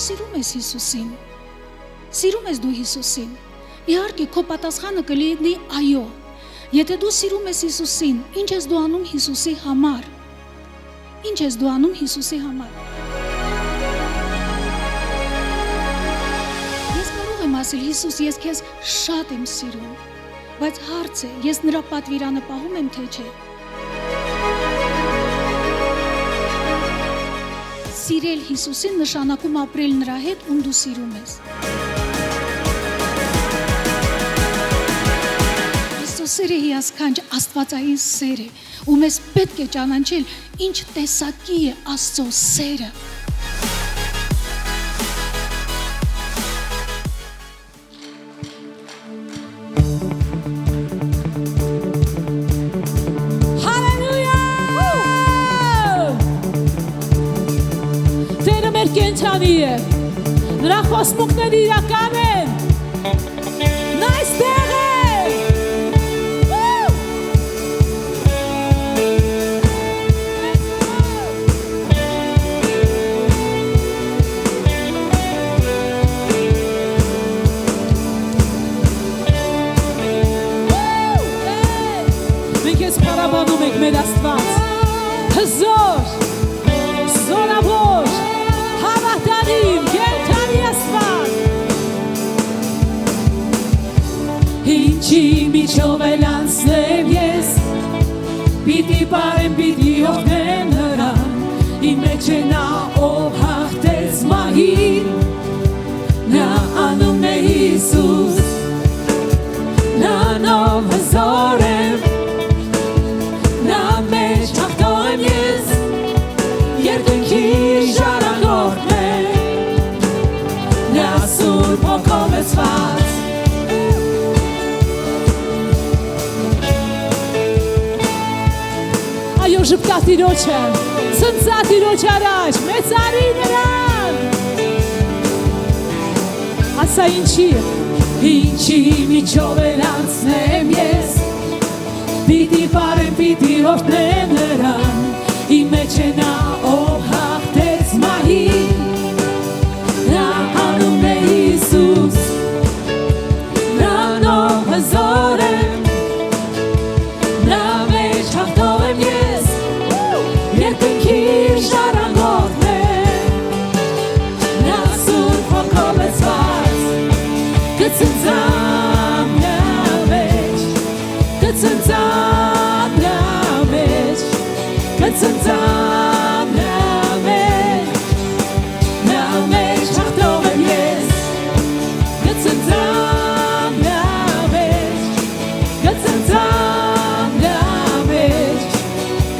սիրում ես Հիսուսին։ Սիրում ես դու Հիսուսին։ Իհարկե քո պատասխանը կլինի այո։ Եթե դու սիրում ես Հիսուսին, ինչ ես դու անում Հիսուսի համար։ Ինչ ես դու անում Հիսուսի համար։ Ես կարող եմ ասել Հիսուս, ես քեզ շատ եմ սիրում, բայց հարց է, ես նրա պատվիրանը պահում եմ թե չէ։ Սիրել Հիսուսին նշանակում ապրել նրա հետ, ում դու սիրում ես։ Սերը հիասքանչ աստվածային սեր է, ու մեզ պետք է ճանաչել ինչ տեսակի է Աստծո սերը։ Հալելույա! Տերը մեր կենթանի է, նրա խոսմունքները իրական են, նա այստեղ է։ Parabandum ek մեր Աստված, հզոր, զորավոր, հավատարիմ, կենդանի Աստված։ Ինչի միջով էլ անցնեմ ես, պիտի պարեմ, պիտի օգնեմ նրան, իմ մեջ է նա, ով հաղթեց մահին, նա անունն է Հիսուս, նրանով հզոր եմ, Այո ժպտա Տիրոջը, ցնծա Տիրոջ առաջ, մեծարի նրան։ Ասա ինչի միջով էլ անցնեմ ես, պիտի պարեմ, պիտի օգնեմ նրան, իմ մեջ է նա, ով հաղթեց մահին, նա անունն է Հիսուս, նրանով հզոր եմ, նա մեջ հաղթող եմ ես, երկնքի ժառանգորդն եմ, նա սուրբ հոգով լցված, կցնծամ նրա մեջ, կցնծամ նրա մեջ, կցնծամ նրա մեջ, նրա մեջ հաղթող եմ ես, կցնծամ նրա մեջ, կցնծամ նրա մեջ,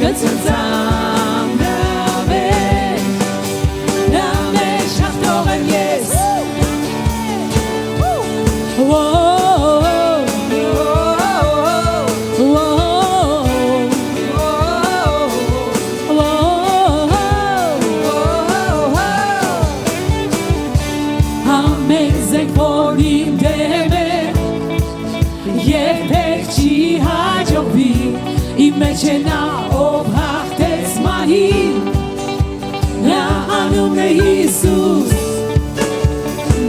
կցնծամ նրա մեջ հաղթող եմ ես։ Իմ մեջ է նա, ով հաղթեց մահին, նա անունն է Հիսուս,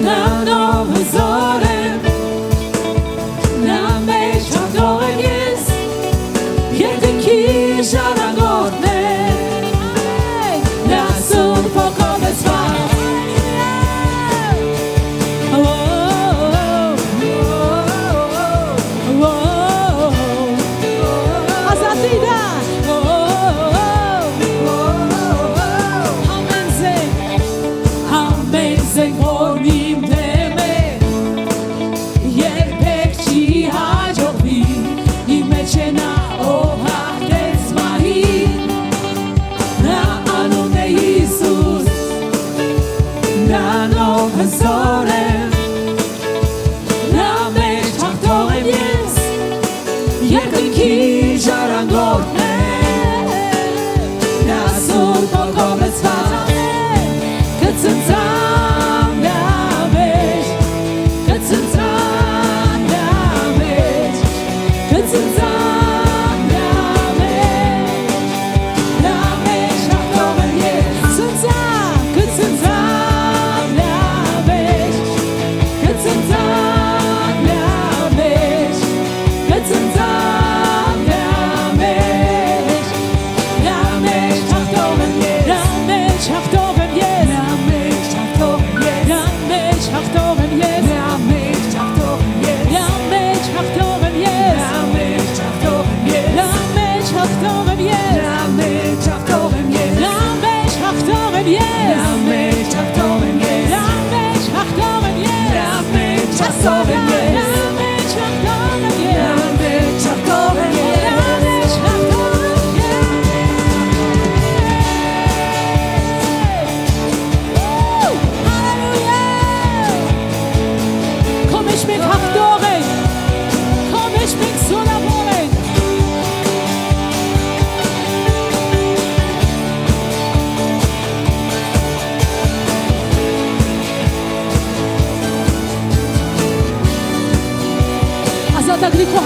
նրանով հզոր եմ, նա մեջ հաղթող եմ ես, երկնքի ժառանգորդն եմ, նա սուրբ հոգով լցված։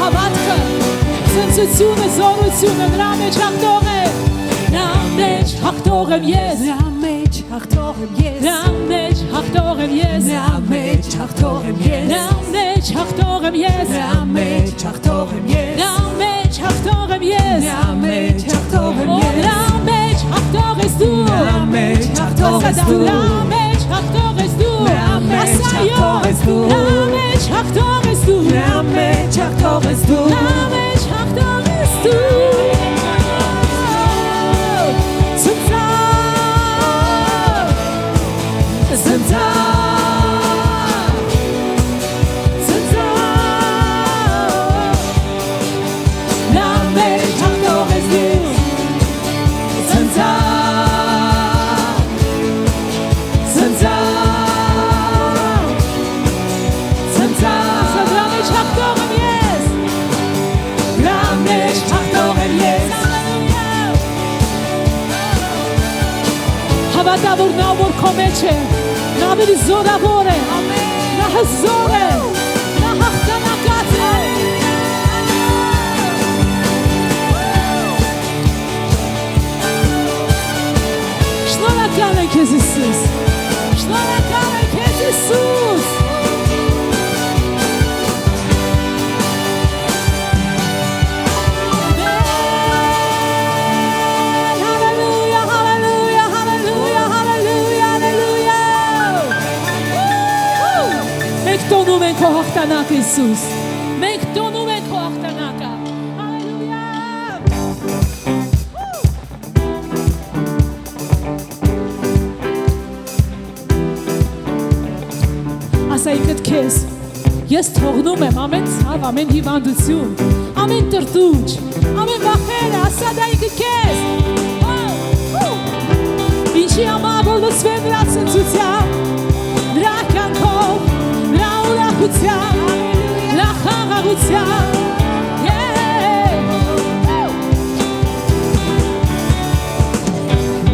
հավատքը, ցնծությունը, զորությունը նրա մեջ հաղթող է։ Նրա մեջ հաղթող եմ ես, նրա մեջ հաղթող եմ ես, նրա մեջ հաղթող եմ ես, նրա մեջ հաղթող եմ ես, նրա մեջ հաղթող եմ ես, նրա մեջ հաղթող եմ ես, նրա մեջ հաղթող եմ ես, նրա մեջ հաղթող եմ ես, նրա մեջ հաղթող ես դու, նրա մեջ հաղթող ես դու, նրա մեջ հաղթող ես դու, նրա մեջ հաղթող ես դու, նրա մեջ հաղթող ես դու, նրա մեջ հաղթող ես դու, նրա մեջ հաղթող ես դու։ Հավատավոր նա որ քո մեջ է, նա ավելի զորավոր է, նա հզոր է, նա հաղթանակած է։ Շնորհակալ եմ քեզ Հիսուս, շնորհակալ եմ քեզ Հիսուս։ Տոնում ենք քո հաղթանակը Հիսուս, մենք տոնում ենք քո հաղթանակը, հալելույա։ Ասա ինքդ քեզ, ես թողնում եմ ամեն ցավ, ամեն հիվանդություն, ամեն տրտուջ, ամեն վախերը, ասա դա ինքդ քեզ։ Ինչի համար որ լցվեմ նրա ցնծությամբ, նրա կյանքով, նրա ուրախությամբ, նրա խաղաղությամբ,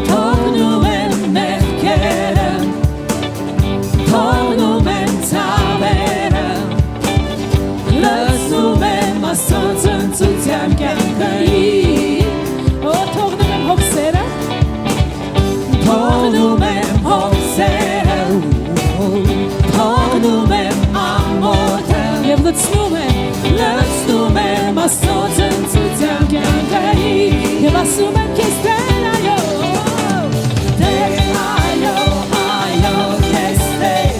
թողնում եմ մեղքերը, թողնում եմ ցավերը, լցնում եմ Աստծո ցնծության կյանքին, թողնում եմ հոգսերը, թողնում եմ հոգսերը, թողնում եմ ամոթը և լցնում եմ Աստծո ցնծության կյանքին և ասում եմ քեզ Տեր այո, Տեր այո, այո քեզ Տեր,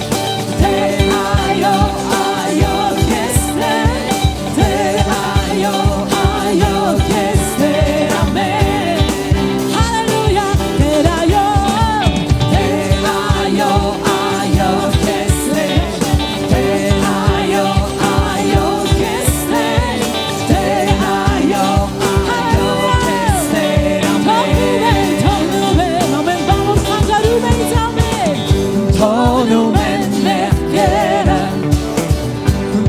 Տեր այո, այո քեզ Տեր, Տեր այո, այո քեզ Տեր, ամեն, հալելույա, Տեր այո, Տեր այո, այո քեզ Տեր, Տեր այո, այո քեզ Տեր, Տեր այո, այո քեզ Տեր, ամեն, թողնում եմ ամեն բան որ խանգարում է ինձ ամեն, թողնում եմ մեղքերը,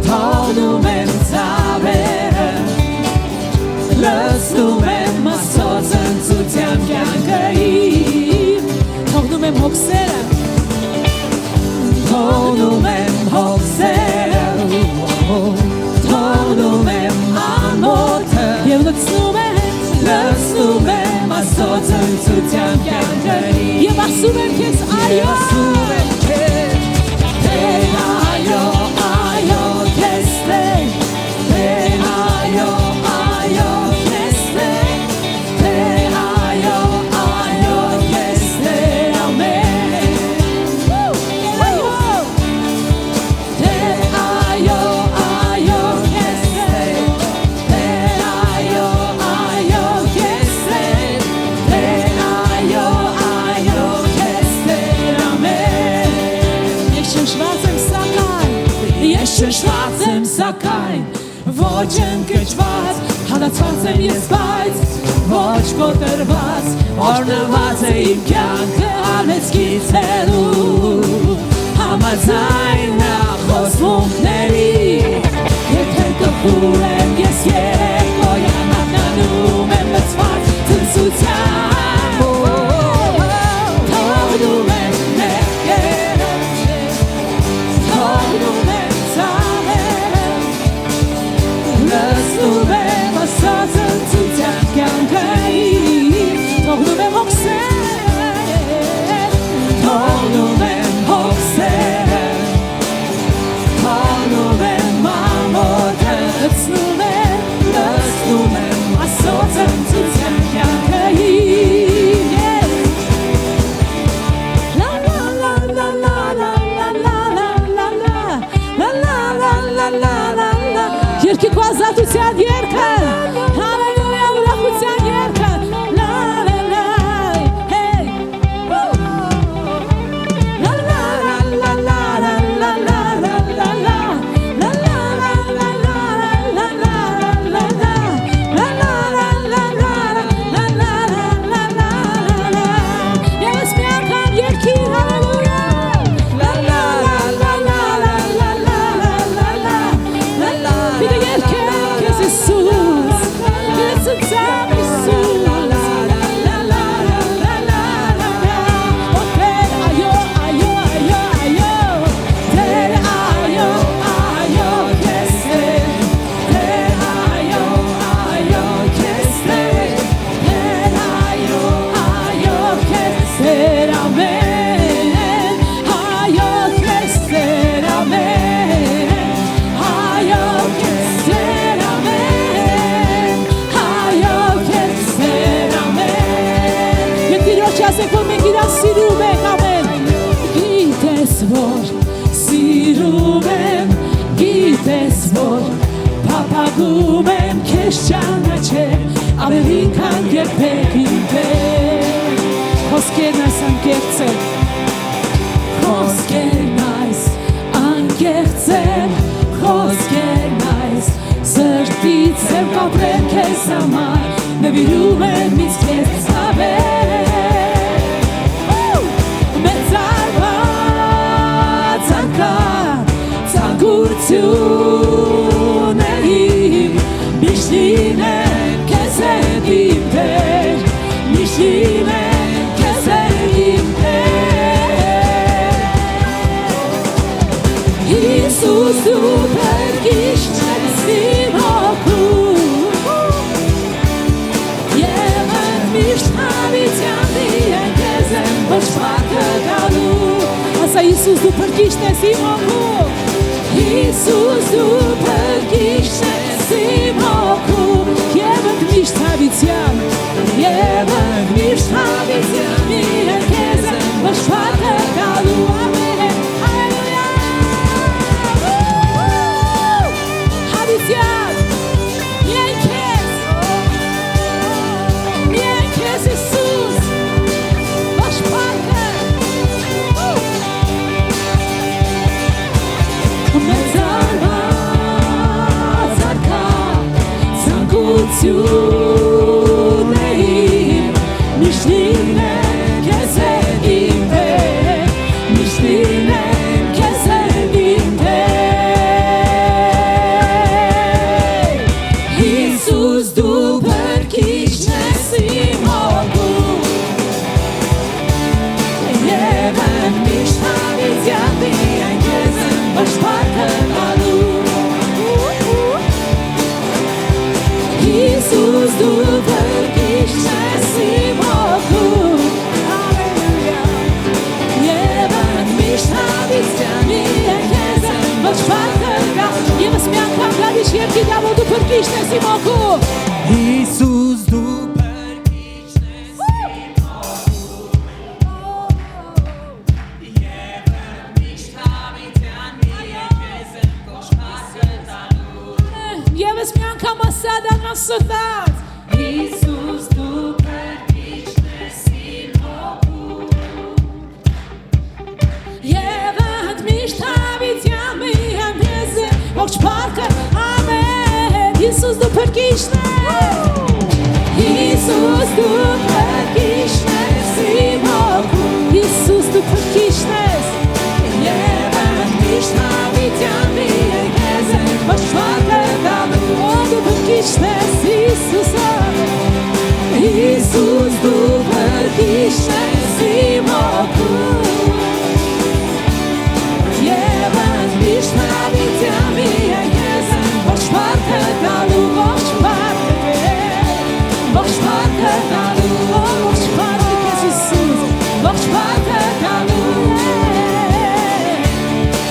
թողնում եմ ցավերը, լցնում եմ Աստծո ցնծության կյանքին, թողնում եմ հոգսերը, թողնում եմ հոգսերը, թողնում եմ ամոթը և լցնում եմ Աստծո ցնծության կյանքին և ասում եմ քեզ այո, ասում եմ քեզ Տեր այո, այո քեզ Տեր, Տեր այո, այո քեզ Տեր, Տեր այո, այո քեզ Տեր, ամեն, Տեր այո, այո քեզ Տեր, Տեր այո, այո քեզ Տեր, Տեր այո, այո քեզ Տեր, ամեն։ Ես շնչված եմ սակայն, ոչ ընկճված, հալածված եմ ես բայց, ոչ կոտրված, օրնված է իմ կյանքը արմեցքից հեռու, համաձայն նախոսմունքների, եթե կփուր եմ ես երեկոյան ակնանում եմ լցված ցնծությամբ, թողնում եմ մեղքերը, թողնում եմ ցավերը, որ սիրում եմ գիտես որ փափագում եմ քեզ ճանաչեմ ավելի քան երբեք իմ տեր խոսքերն այս անկեղծ են խոսքերն այս անկեղծ են խոսքերն այս սրտից եմ կապրել քեզ համար նվիրում եմ ինձ քեզ ցավել Ցանկությունների միշտ եմ քեզ իմ Տեր միշտ եմ քեզ իմ Տեր Հիսուս դու բերքիշն ես իմ հոգում Եվ միշտ հավիտյանի եմ քեզ եմ ոչ պատը գալու Ասա Հիսուս դու բերքիշն ես իմ հոգում Հիսուս դու բերքիշն ես իմ հոգում Եվ միշտ հավիտյան Եվ միշտ հավիտյան Միայն քեզ եմ ոչ պատը գալու Ամեն Հալելույա Հավիտյան Միայն քեզ Միայն քեզ Հիսուս ոչ պատը Ցանկությունների միշտ եմ քեզ իմ Տեր միշտ եմ քեզ իմ Տեր Հիսուս դու բերքիշն ես իմ հոգում Եվ միշտ հավիտյան միայն քեզ եմ ոչ պատը գալու Հիսուս դու բերքիշն ես իմ հոգում Հալելույա Եվ միշտ հավիտյան միայն քեզ եմ ոչ պատը գալու Եվս մի անգամ լավիշ երկի դավո դու բերքիշն ես իմ հոգում Հիսուս դու բերքիշն ես իմ հոգում Եվ միշտ հավիտյան միայն քեզ եմ ոչ պատը գալու Եվս մի անգամ ասադան ասոթած Հիսուս դու բերքիշն ես իմ հոգում Եվ միշտ հավիտյան միայն քեզ եմ ոչ պատը ամեն Հիսուս դու բերքիշն ես Հիսուս դու բերքիշն ես իմ հոգում Հիսուս դու բերքիշն ես Եվ միշտ հավիտյան միայն քեզ եմ ոչ պատը գալու Դու բերքիշն ես Հիսուսը Հիսուս դու բերքիշն ես իմ հոգում Եվ միշտ հավիտյան միայն քեզ եմ ոչ պատը գալու ոչ պատը ոչ պատը գալու ոչ պատը քեզ Հիսուս ոչ պատը գալու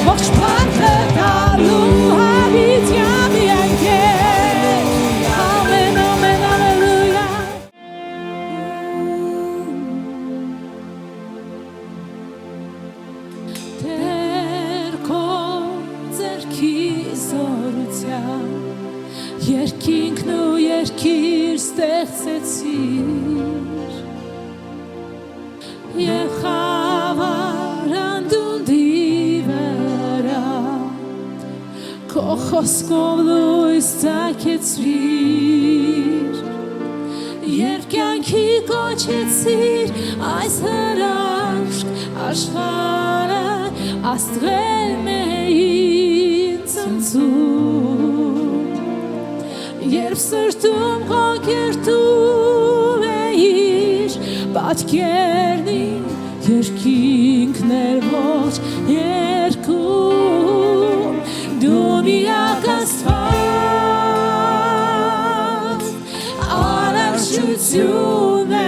ոչ պատը գալու հավիտյան միայն քեզ Ամեն ամեն Հալելույա Տեր քո ձեռքի զորության Երկինքն ու երկիր ստեղծեցիր Եվ խավար անդունդի վրա Քո խոսքով լույս ծագեցրիր Երբ կյանքի կոչեցիր այս հրաշք աշխարհը աստղերն էին ցնցում Երբ սրտում կոկերտում էիր պատկերնի երկինքներ ոչ երկում Դու միակ Աստված Արարչություն է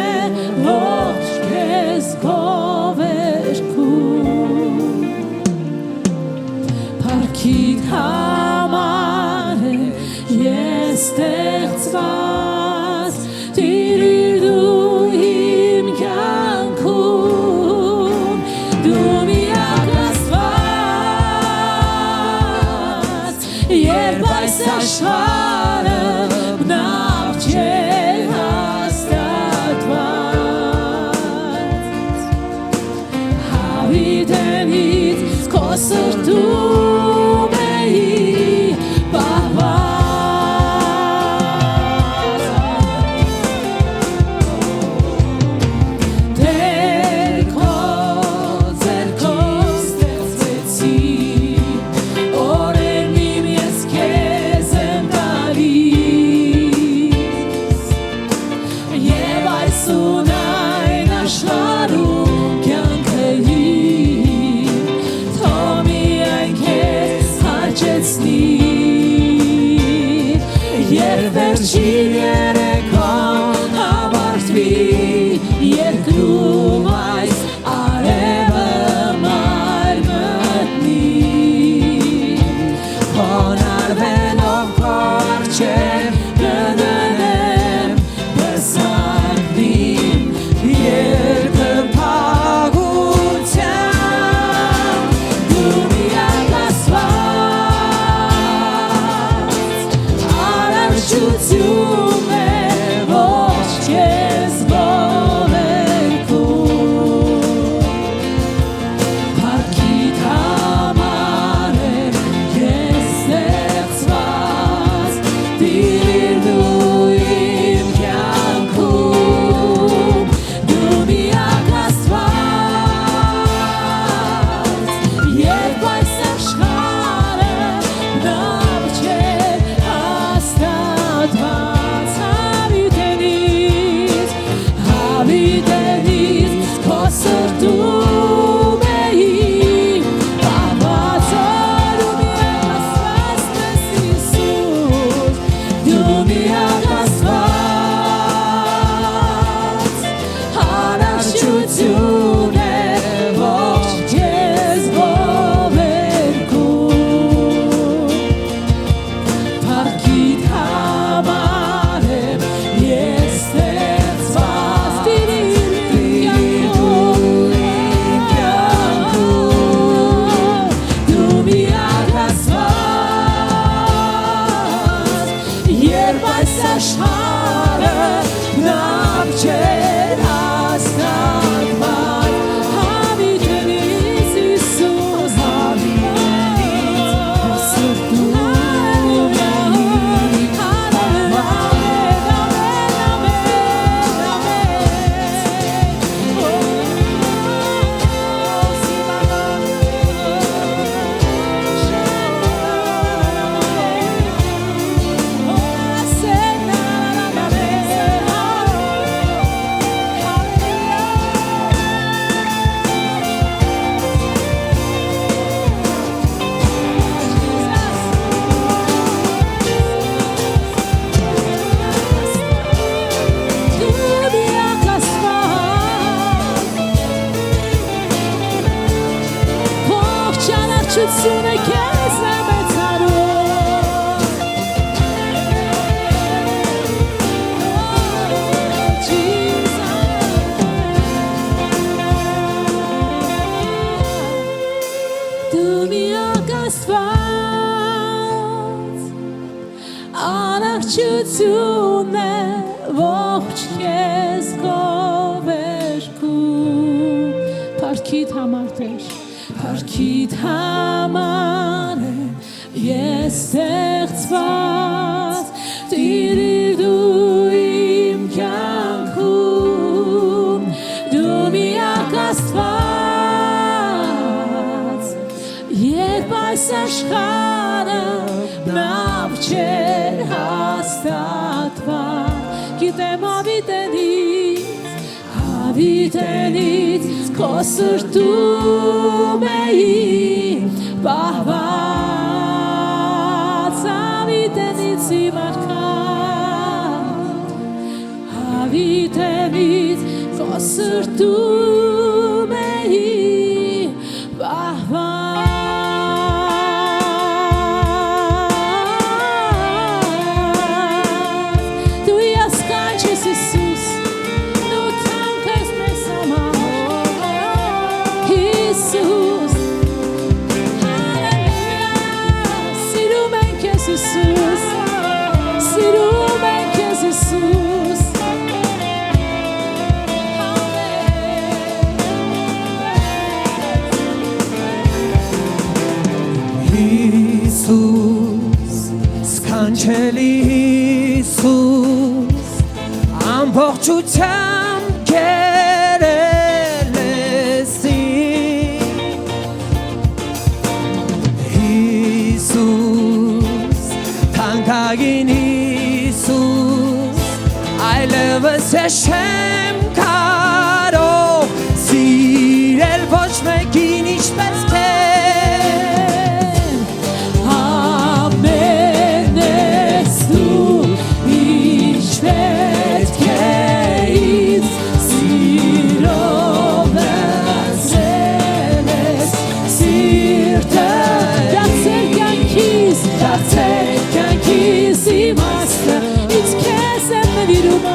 ոչ քեզ գովերքում Փառքիդ համար ես ստեղծված Տիրիր դու իմ կյանքում Դու միակ Աստված աշխարհը բնավ չէր հաստատված Հավիտենից քո սրտում էի պահված Տեր քո ձեռքով ստեղծեցի օրերն իմ ես քեզ եմ տալիս Եվ այս ունայն աշխարհում կյանքը իմ թող միայն քեզ հաճեցնի Երբ վերջին երեկոն հավարտվի երկրում այս արևը մայր մտնի Խոնարհվելով քո առջև կդնեմ բզակվիմ երկրպագությամբ Դու միակ Աստված Արարչություն է ողջ քեզ գովերքում Փառքիդ համար եմ ես ստեղծված Տիր դու իմ կյանքում Դու միակ Աստված Երբ այս աշխարհը բնավ չէր հաստատված Հավիտենից քո սրտում էի պահված Դու միակ Աստված ես Հիսուս Դու միակ Աստված Արարչություն է ողջ քեզ գովերքում Փառքիդ համար եմ ես ստեղծված Տիր իմ կյանքում Դու միակ Աստված Երբ այս աշխարհը բնավ չէր հաստատված Հավիտենից Հիսուս Հավիտենից քո սրտում Ողջանարչությունը քեզ է մեծանում Դու միակ Աստված Արարչություն է ողջ քեզ գովերքում Փառքիդ համար Տեր Փառքիդ համար եմ ես ստեղծված Տիր դու իմ կյանքում Դու միակ Աստված Երբ այս աշխարհը բնավ չէր հաստատված Գիտեմ հավիտենից քո սրտում էի պահված Հավիտենից իմ արքան Հավիտենից քո սրտում էի պահված Դու ես կանչ ես Հիսուս Դու թանկ ես մեզ համար Հիսուս Հալելույա Սիրում ենք ես Հիսուս ամբողջությամբ կերել ես Հիսուս, թանկագին Հիսուս, այլևս չեմ կարող սիրել ոչ մեկին ինչպես քեզ Ամեն ես դու ինչ պետք է ինձ սիրով ացել ես սիրտը դարձել կյանքիս իմաստը ինձ քեզ եմ նվիրում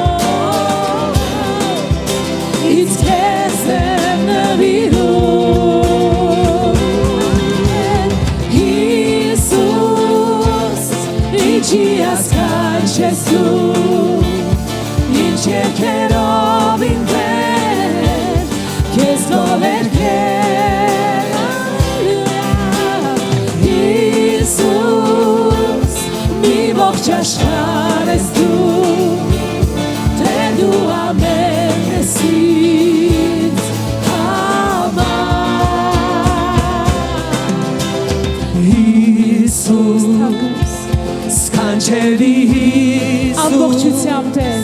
ինձ քեզ եմ նվիրում Հիսուս ինչի ասքանչ ես դու ինչ երկերով իմ դեր քեզ գովերքել Հիսուս մի ողջ աշխարհ ես դու թե դու ամեն ես ինձ Հիսուս, սքանչելի Հիսուս ամբողջությամբ Տեր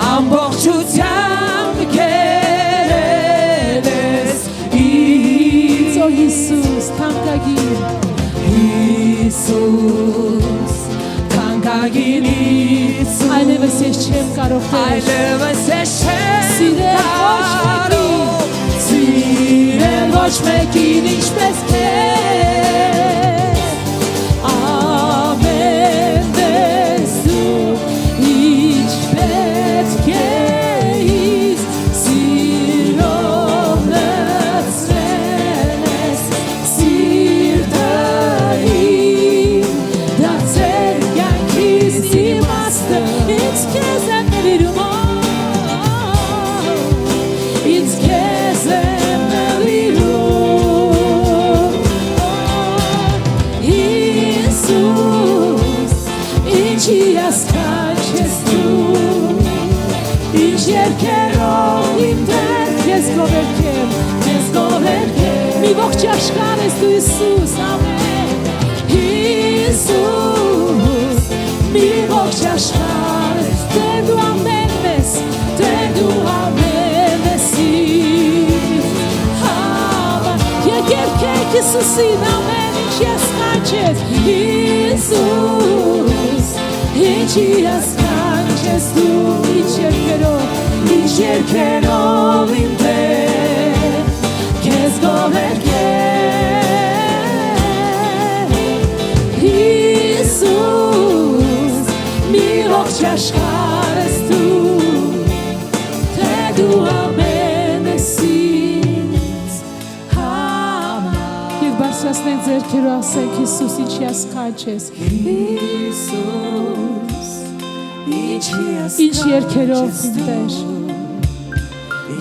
ամբողջությամբ կերել ես ինձ Ո Հիսուս թանկագին Հիսուս, թանկագին Հիսուս այլևս ես չեմ կարող Տեր այլևս ես չեմ սիրել ոչ մեկին ինչպես քեզ ամեն ես դու ինչ պետք է ինձ սիրով լցրել ես սիրտը իմ դարձել կյանքիս իմաստը ինձ քեզ եմ նվիրում ինձ քեզ եմ նվիրում Հիսուս ինչի ասքանչ ես դու ինչ երկերով իմ դեր քեզ գովերքեմ մի ողջ աշխարհ ես դու Հիսուս ամեն Հիսուս մի ողջ աշխարհ ես Տեր դու ամեն ես Տեր դու ամեն ես Եկեք Հիսուսին ամեն ինչ ասքանչ ես Հիսուս ինչի ասքանչ ես դու ինչ երկերով իմ Տեր քեզ գովերքել Հիսուս մի ողջ աշխարհ ես դու թե դու ամեն ես ինձ համար Եվ բարձրացնենք ձեռքերով ասենք Հիսուս ինչի ասքանչ ես Հիսուս, ինչ երկերով իմ Տեր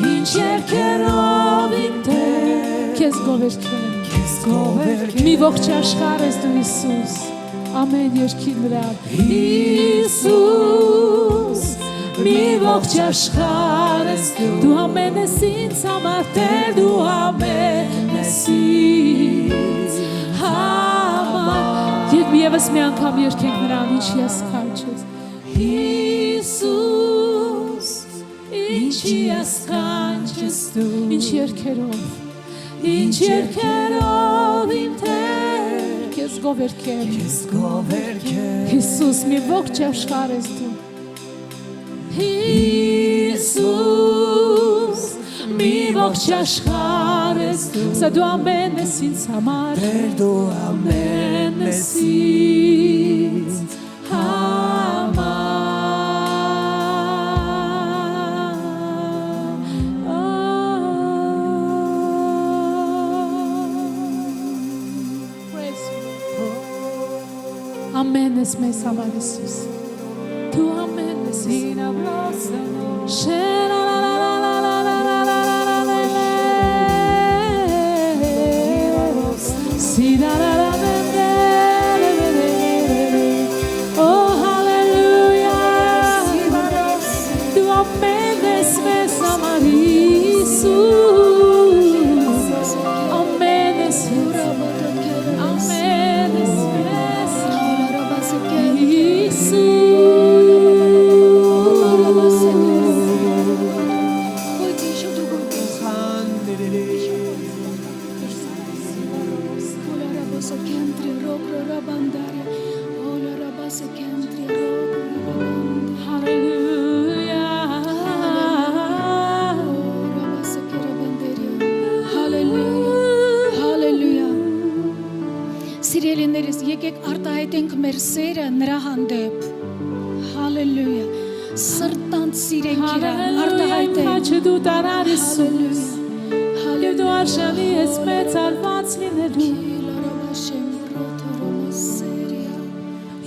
ինչ երկերով իմ Տեր քեզ գովերքել մի ողջ աշխարհ ես դու Հիսուս ամեն երկի վրա Հիսուս մի ողջ աշխարհ ես դու ամեն ես ինձ համար Տեր դու ամեն ես ինձ համար Եվս մի անգամ երկենք նրան ինչի ասքանչ ես Հիսուս ինչի ասքանչ ես դու ինչ երկերով իմ Տեր քեզ գովերքեմ Հիսուս մի ողջ աշխարհ ես դու Հիսուս մի ողջ աշխարհ ես դու Սա դու ամեն ես ինձ համար Տեր դու ամեն ես ինձ Ամեն ես մեզ համար Հիսուս Դու ամեն ես Oh hallelujah Մեր սերը նրա հանդեպ Հալելույա Սրտանց սիրենք իրան արտահայտենք Քաչը դու տարար Իսուս Եվ դու արժանի ես մեծ արված լինելու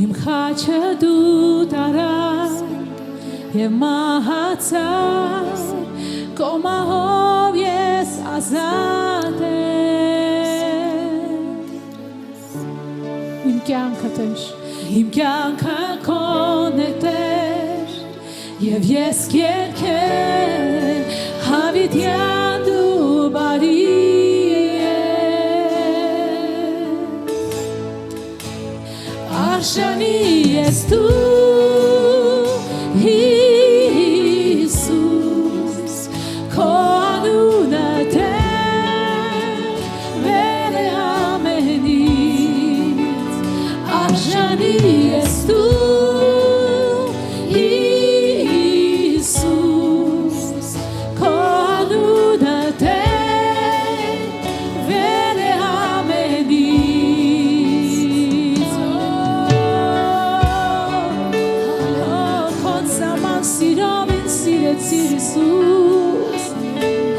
Իմ խաչը դու տարար Եվ մահացար Քո մահով ես ազատ եմ Իմ կյանքը Տեր Իմ կյանքը քոն է Տեր Եվ ես կերքել հավիտյան դու բարի Արժանի ես դու Հիսուս Քո անունը Տեր վեր է ամենից Արժանի ես դու Հիսուս Քո անունը Տեր վեր է ամենից Քո սաման սիրով ինձ սիրեցիր Հիսուս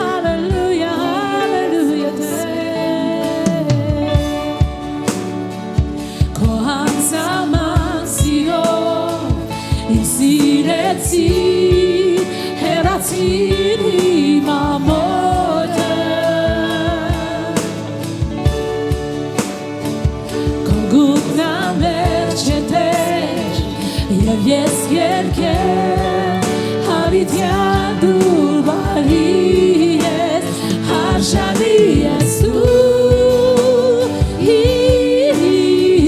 Հալելույա, հալելույա Տեր Քո անձաման սիրով ինձ սիրեցիր հեռացիր իմ ամոթը Քո գուտն ամերջ է Տեր Եվ ես երգել հավիտյան դու բարի ես Արժանի ես դու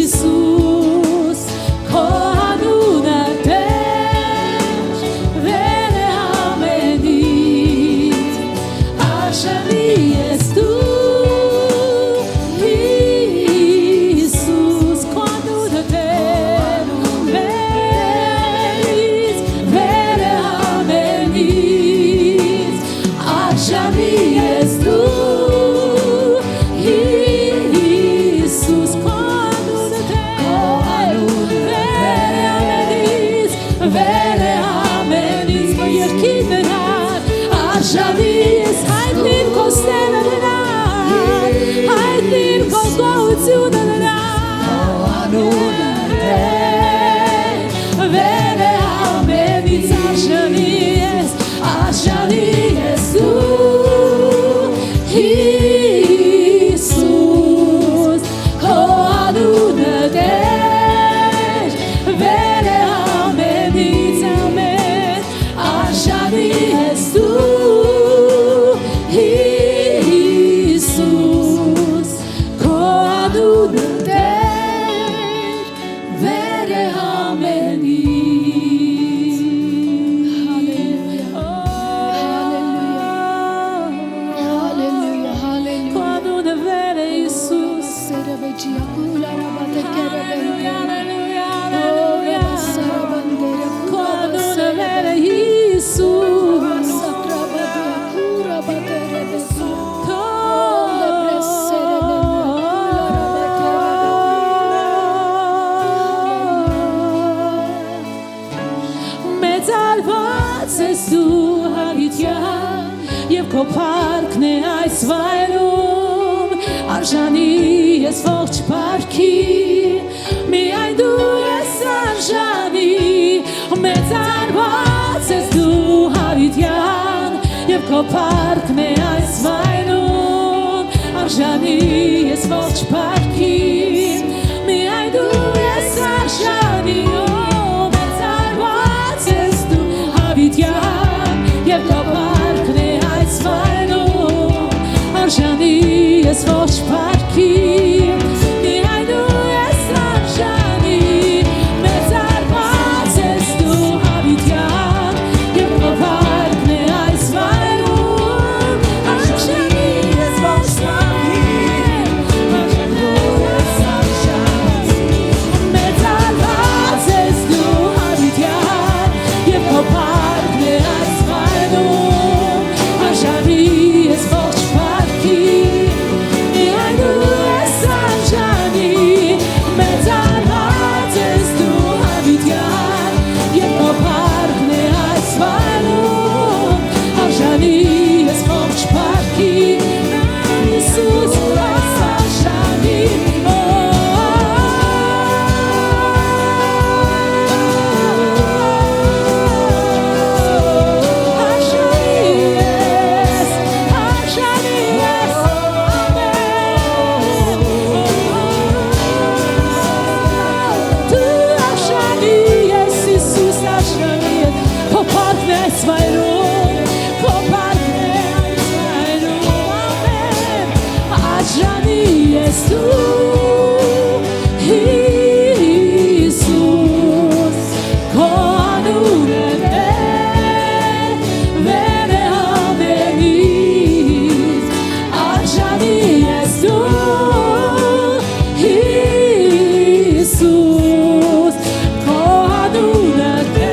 Հիսուս Քո անունը Տեր վեր է ամենից Արժանի ես դու Հիսուս Քո անունը Տեր վերից վեր է ամենից Արժանի ես դու Հիսուս Քո անունը Տեր վեր է ամենից Քո երկի նրան Արժանի ես հայտնիր քո սերը նրան Հայտնիր քո գոհությունը նրան Վեր է ամենից Արժանի ես դու Հիսուս Քո անունը Տեր վեր է ամենից ամեն Արժանի ես դու Հիսուս Քո անունը Տեր վեր է ամենից Հալելույա Հալելույա Հալելույա Քո անունը վեր է Իսուս Սերավեջիա կուլարաբատը կերաբենդը Հալելույա Քո անունը վեր է Իսուս Մեծ արված ես դու հավիտյան Եվ քո փառքն է այս վայրում Արժանի ես ողջ փառքի Միայն դու ես արժանի Մեծ արված ես դու հավիտյան Եվ քո փառքն է այս վայրում Արժանի ես ողջ փառքի Միայն դու ես արժանի Մեծ արված ես դու հավիտյան Եվ քո փառքն է այս վայրում Արժանի ես ողջ փառքի Միայն դու ես արժանի Մեծ արված ես դու հավիտյան Եվ քո փառքն է այս վայրում Արժանի ես ողջ փառքի svairum, compartem svairum, amen. Ajani és tu, Jesus, conune te, vene amenis. Ajani és tu, Jesus, conune te,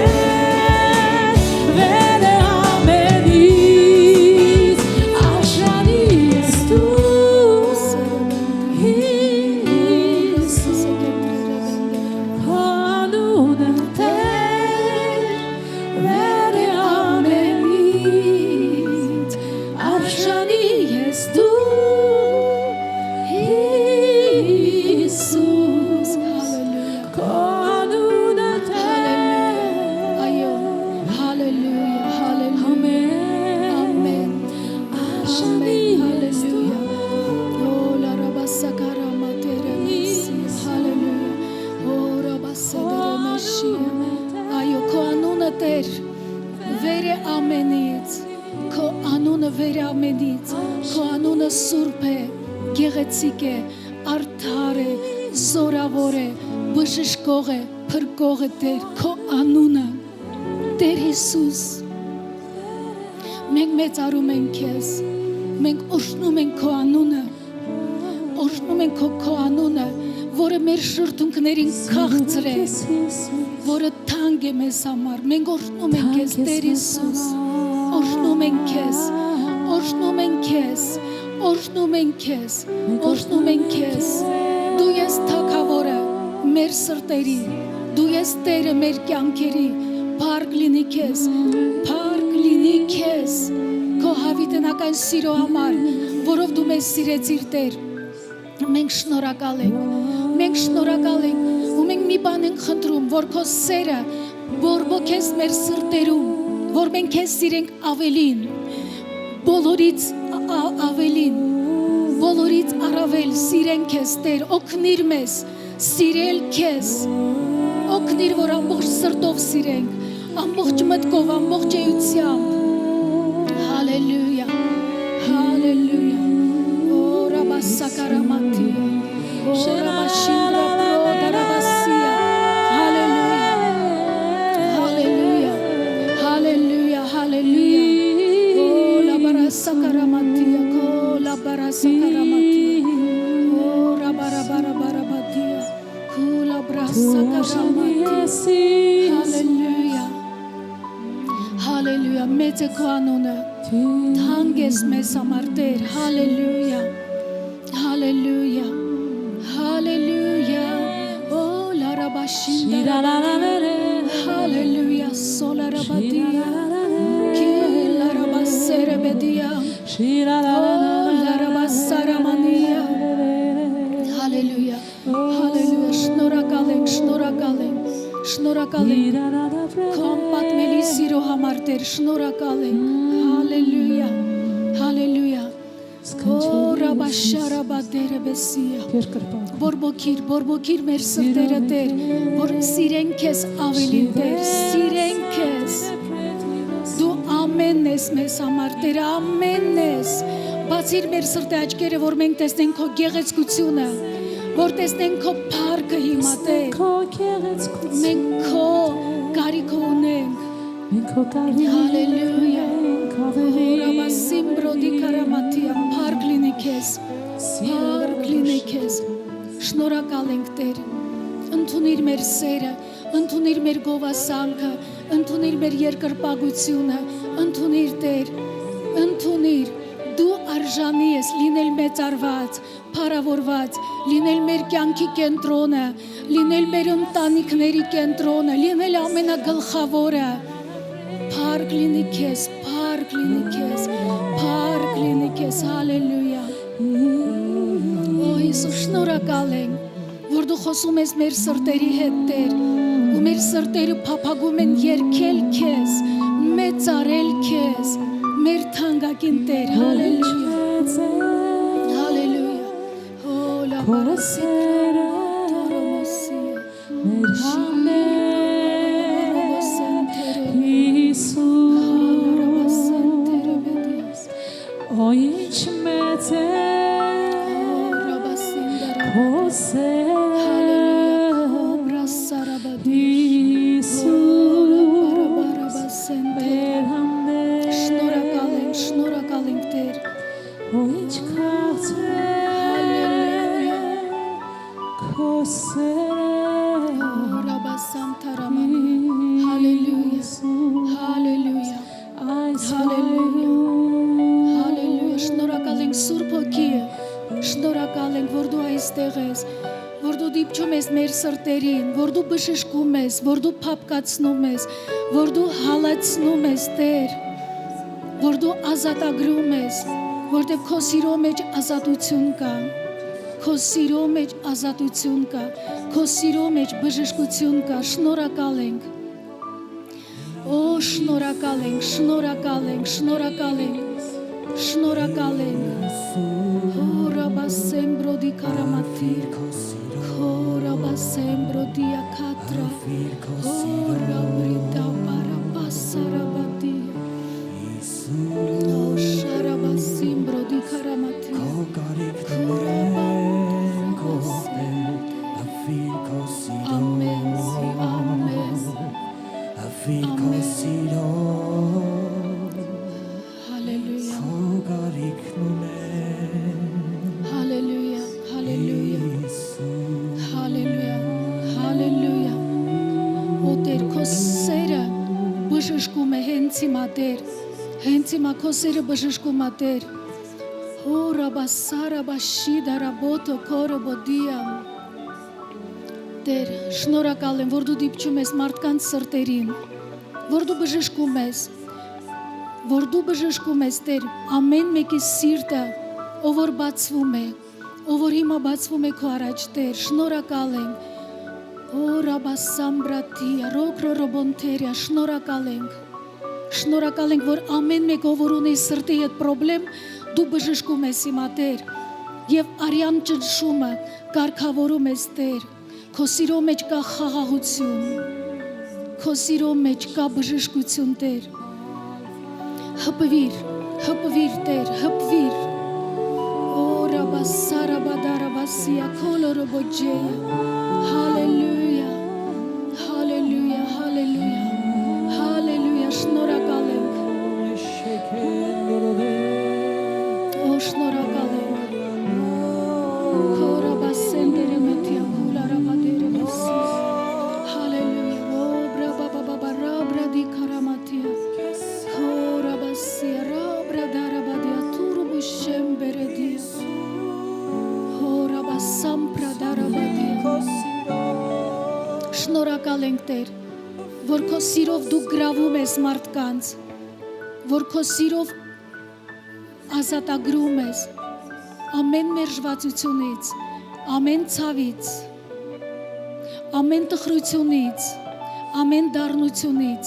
vene amenis. Ajani és tu, Jesus, conune te, vene amenis. Ajani és tu, Jesus, Hallelujah. conune te. Ayo. Hallelujah. Hallelujah. Amen. Amen. Ajani és tu. Hallelujah. Oh, la rabasakara matere mesi. Hallelujah. Oh, rabasedere meshi. Ayo, ko anunը Տեր վերը ամենից, քո անունը վերը ամենից, քո անունը սուրբ է, գեղեցիկ է, արդար է, զորավոր է, բժշկող է, փրկող է Տեր, քո անունը Տեր Հիսուս, մենք մեծարում ենք քեզ, մենք օրհնում ենք քո անունը, օրհնում ենք քո անունը, որը մեր շրթունքներին քաղցր է, որը թանկ է մեզ համար, մենք օրհնում ենք քեզ Տեր Հիսուս, օրհնում ենք քեզ, օրհնում ենք քեզ, օրհնում ենք քեզ, օրհնում ենք քեզ, դու ես թագավորը մեր սրտերի, դու ես Տերը մեր կյանքերի, փառք լինի քեզ, փառք լինի քեզ, քո հավիտենական սիրո համար, որով դու մեզ սիրեցիր Տեր, մենք շնորհակալ ենք, մենք շնորհակալ ենք ու մենք մի բան ենք խնդրում, որ քո սերը բորբոքես մեր սրտերում, որ մենք քեզ սիրենք ավելին, բոլորից ավելին, բոլորից առավել սիրենք քեզ Տեր, օգնիր մեզ սիրել քեզ, օգնիր որ ամբողջ սրտով սիրենք, ամբողջ մտքով, ամբողջ էությամբ, հալելույա, հալելույա, Sakaramati, Shirabashindra Prodarabasia, hallelujah, hallelujah, hallelujah, hallelujah, oh la barasakaramati, oh la barasakaramati, oh rabarabarabatia, oh la barasakaramati, hallelujah, hallelujah, metekoanona, thanges mesamarter, hallelujah. Hallelujah, hallelujah, oh la rabashinda, hallelujah, sola rabadia, ki la rabasere bedia, oh la rabasaramania, hallelujah, hallelujah, shnorakaleng, shnorakaleng, shnorakaleng, kompat melisiro hamarter, shnorakaleng, hallelujah, hallelujah. Oh, Rabashara Badere Bessia. Borbokir մեր սրտերը Տեր, որ սիրենք քեզ ավելին Տեր, սիրենք քեզ։ Դու ամենն ես մեզ համար Տեր, ամենն ես։ Բացիր մեր սրտի աչքերը, որ մենք տեսնենք քո գեղեցկությունը, որ տեսնենք քո փառքը հիմա Տեր։ Մենք քո կարիք ունենք։ Հալելույա։ Ռաբասիմ բրոդի կարամատիա, փառք լինի քեզ, փառք լինի քեզ, շնորհակալ ենք Տեր, ընդունիր մեր սերը, ընդունիր մեր գովասանքը, ընդունիր մեր երկրպագությունը, ընդունիր Տեր, ընդունիր, դու արժանի ես լինել մեծարված, փառավորված, լինել մեր կյանքի կենտրոնը, լինել մեր ընտանիքների կենտրոնը, լինել ամենագլխավորը, փառք լինի քեզ, Park Clinic, hallelujah. Oh, Isus, շնորհակալ ենք, որ դու խոսում ես մեր սրտերի հետ, Տեր, ու մեր սրտերը փափագում են երգել քեզ, մեծարել քեզ, մեր թանկագին Տեր, hallelujah. Hallelujah. Oh, la barasera, toromosia. Amen. մեր սրտերին, որ դու բժշկում ես, որ դու փափկացնում ես, որ դու հալածնում ես, Տեր, որ դու ազատագրում ես, որտեղ քո սիրո մեջ ազատություն կա, քո սիրո մեջ ազատություն կա, քո սիրո մեջ բժշկություն կա, շնորհակալ ենք։ Օ, շնորհակալ ենք, շնորհակալ ենք, շնորհակալ ենք, շնորհակալ ենք։ Հորաբասեմ բրոդի կարամատի, հորաբասեմ բրոդի ակատրա, հորաբրիդա բարաբասարաբատի, օ, շարաբասիմ բրոդի կարամատի, Amen, amen. Hallelujah. Hallelujah. Hallelujah. Hallelujah. Hallelujah. Օտեր քո սերը բժշկում է հենց հիմա Տեր։ Հենց հիմա քո սերը բժշկում է Տեր։ Հորաբասարաբաշի դարաբոտո կորոբոդիա Տեր, շնորհակալ եմ, որ դու դիպչում ես մարդկանց սրտերին, որ դու բժշկում ես, Տեր, ամեն մեկի սիրտը, ով որ բացվում է, ով որ հիմա բացվում է քո առաջ, Տեր, շնորհակալ ենք, Հորաբասամբրատիա, ռոկրորոբոնթերիա, շնորհակալ ենք, որ ամեն մեկ ով որ ունի սրտի հետ պրոբլեմ, դու բժշկում ես հիմա, Տեր, եւ արյան ճնշումը կարգավորում ես, Տեր, քո սիրո մեջ կա խաղաղություն, քո սիրո մեջ կա բժշկություն, Տեր, հպվիր, Տեր, հպվիր, Օրաբասարաբադարաբասիա, քոլորոբոջեյա, հալելույա, հալելույա, հալելույա, հալելույա, շնորհակալ ենք, օ, շնորհակալ ենք, քորաբասենդերը մետիա, քուլարաբադերը մեսի, հալելույա, օբրաբաբաբա, ռաբրադի կարամատիա, քորաբասիա, ռաբրադարաբադիա, թուրուբուշեմ բերեդիա, հորաբասամպրադարաբադիա, շնորհակալ ենք, Տեր, որ քո սիրով դու գրավում ես մարդկանց, որ քո սիրով ազատագրում ես ամեն մերժվածությունից, ամեն ցավից, ամեն տխրությունից, ամեն դառնությունից։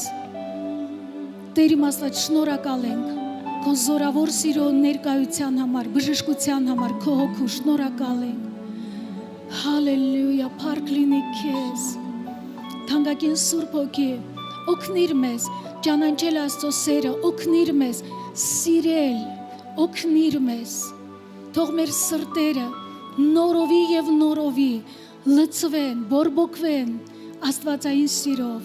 Տեր իմ Աստված, շնորհակալ ենք քո զորավոր սիրո ներկայության համար, բժշկության համար, քո հոգու շնորհակալ ենք։ Հալելույա, փառք լինի քեզ։ Թանկագին Սուրբ Հոգի, օգնիր մեզ ճանաչել Աստծո սերը, օգնիր մեզ սիրել, օգնիր մեզ, թող մեր սրտերը նորովի եւ նորովի լցվեն, բորբոքվեն Աստվածային սիրով,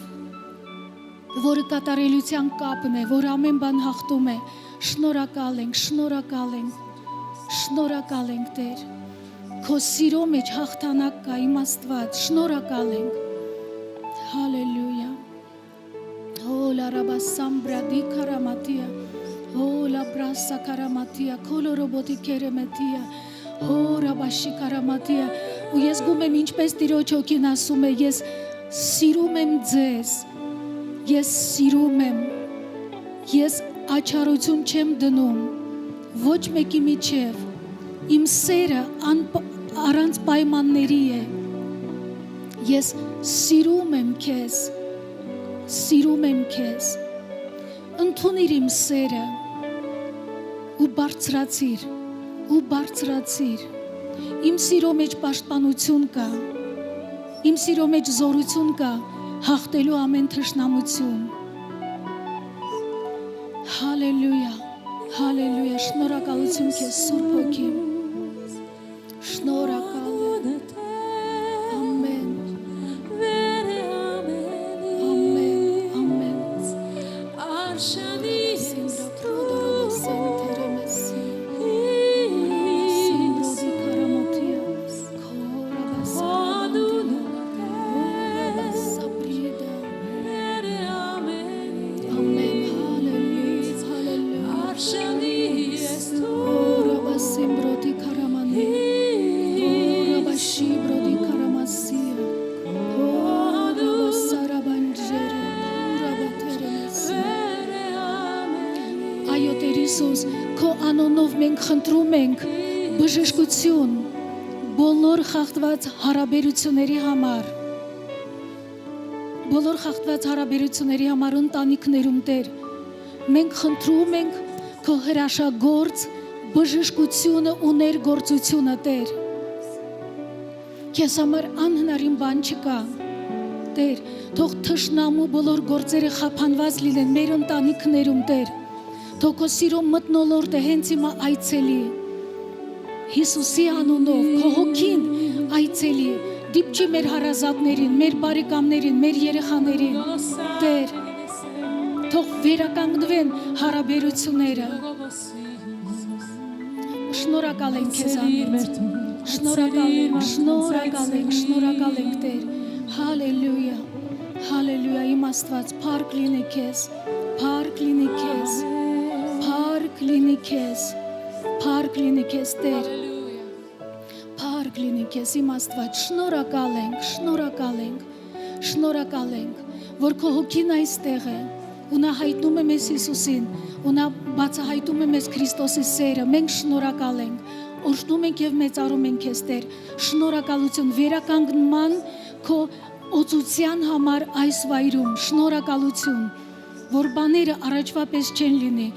որը կատարելության կապն է, որ ամեն բան հաղթում է։ Շնորհակալ ենք, շնորհակալ ենք, շնորհակալ ենք, Տեր, քո սիրո մեջ հաղթանակ կա, իմ Աստված, շնորհակալ ենք։ Հալելույա։ Հոլարաբասամբրադի կարամատիա, հոլաբրասա կարամատիա, քոլորոբոտի կերեմետիա, հորաբաշի կարամատիա, ու ես գում եմ ինչպես Տիրոջ հոգին ասում է, ես սիրում եմ ձեզ, ես սիրում եմ, ես աչարություն չեմ դնում, ոչ մեկի միջև, իմ սերը առանց պայմանների է, ես սիրում եմ քեզ, ընդունիր իմ սերը ու բարձրացիր, իմ սիրո մեջ պաշտպանություն կա, իմ սիրո մեջ զորություն կա, հաղթելու ամեն թշնամություն։ Հալելույա, հալելույա, շնորհակալություն քեզ Սուրբ Հոգի, շնորհակալ եմ, ամեն, ամեն, ամեն, արշանի Հիսուս, քո անունով մենք խնդրում ենք բժշկություն բոլոր խախտված հարաբերությունների համար։ Բոլոր խախտված հարաբերությունների համար ընտանիքներում Տեր, մենք խնդրում ենք քո հրաշագործ բժշկությունը ու ներգործությունը Տեր։ Քեզ համար անհնարին բան չկա։ Տեր, թող թշնամու բոլոր գործերը խափանված լինեն մեր ընտանիքներում Տեր։ Թող քո սիրո մթնոլորտը հենց հիմա այցելի։ Հիսուսի անունով քո հոգին այցելի, դիպչի մեր հարազատներին, մեր բարեկամներին, մեր երեխաներին։ Տեր, թող վերականգնվեն հարաբերությունները։ Շնորհակալ ենք քեզանից։ Շնորհակալ ենք Տեր։ Հալելույա։ Հալելույա, իմ Աստված, փառք լինի քեզ։ Փառք լինի քեզ։ Փառք լինի քեզ։ Փառք լինի քեզ Տեր։ Փառք լինի քեզ իմ Աստված, շնորհակալ ենք, որ քո հոգին այստեղ է, ու նա հայտնում է մեզ Հիսուսին, ու նա բացահայտում է մեզ Քրիստոսի սերը, մենք շնորհակալ ենք, օրհնում ենք եւ մեծարում ենք քեզ Տեր, շնորհակալություն վերականգնման քո օծության համար այս վայրում, շնորհակալություն, որ բաները առաջվա պես չեն լինի,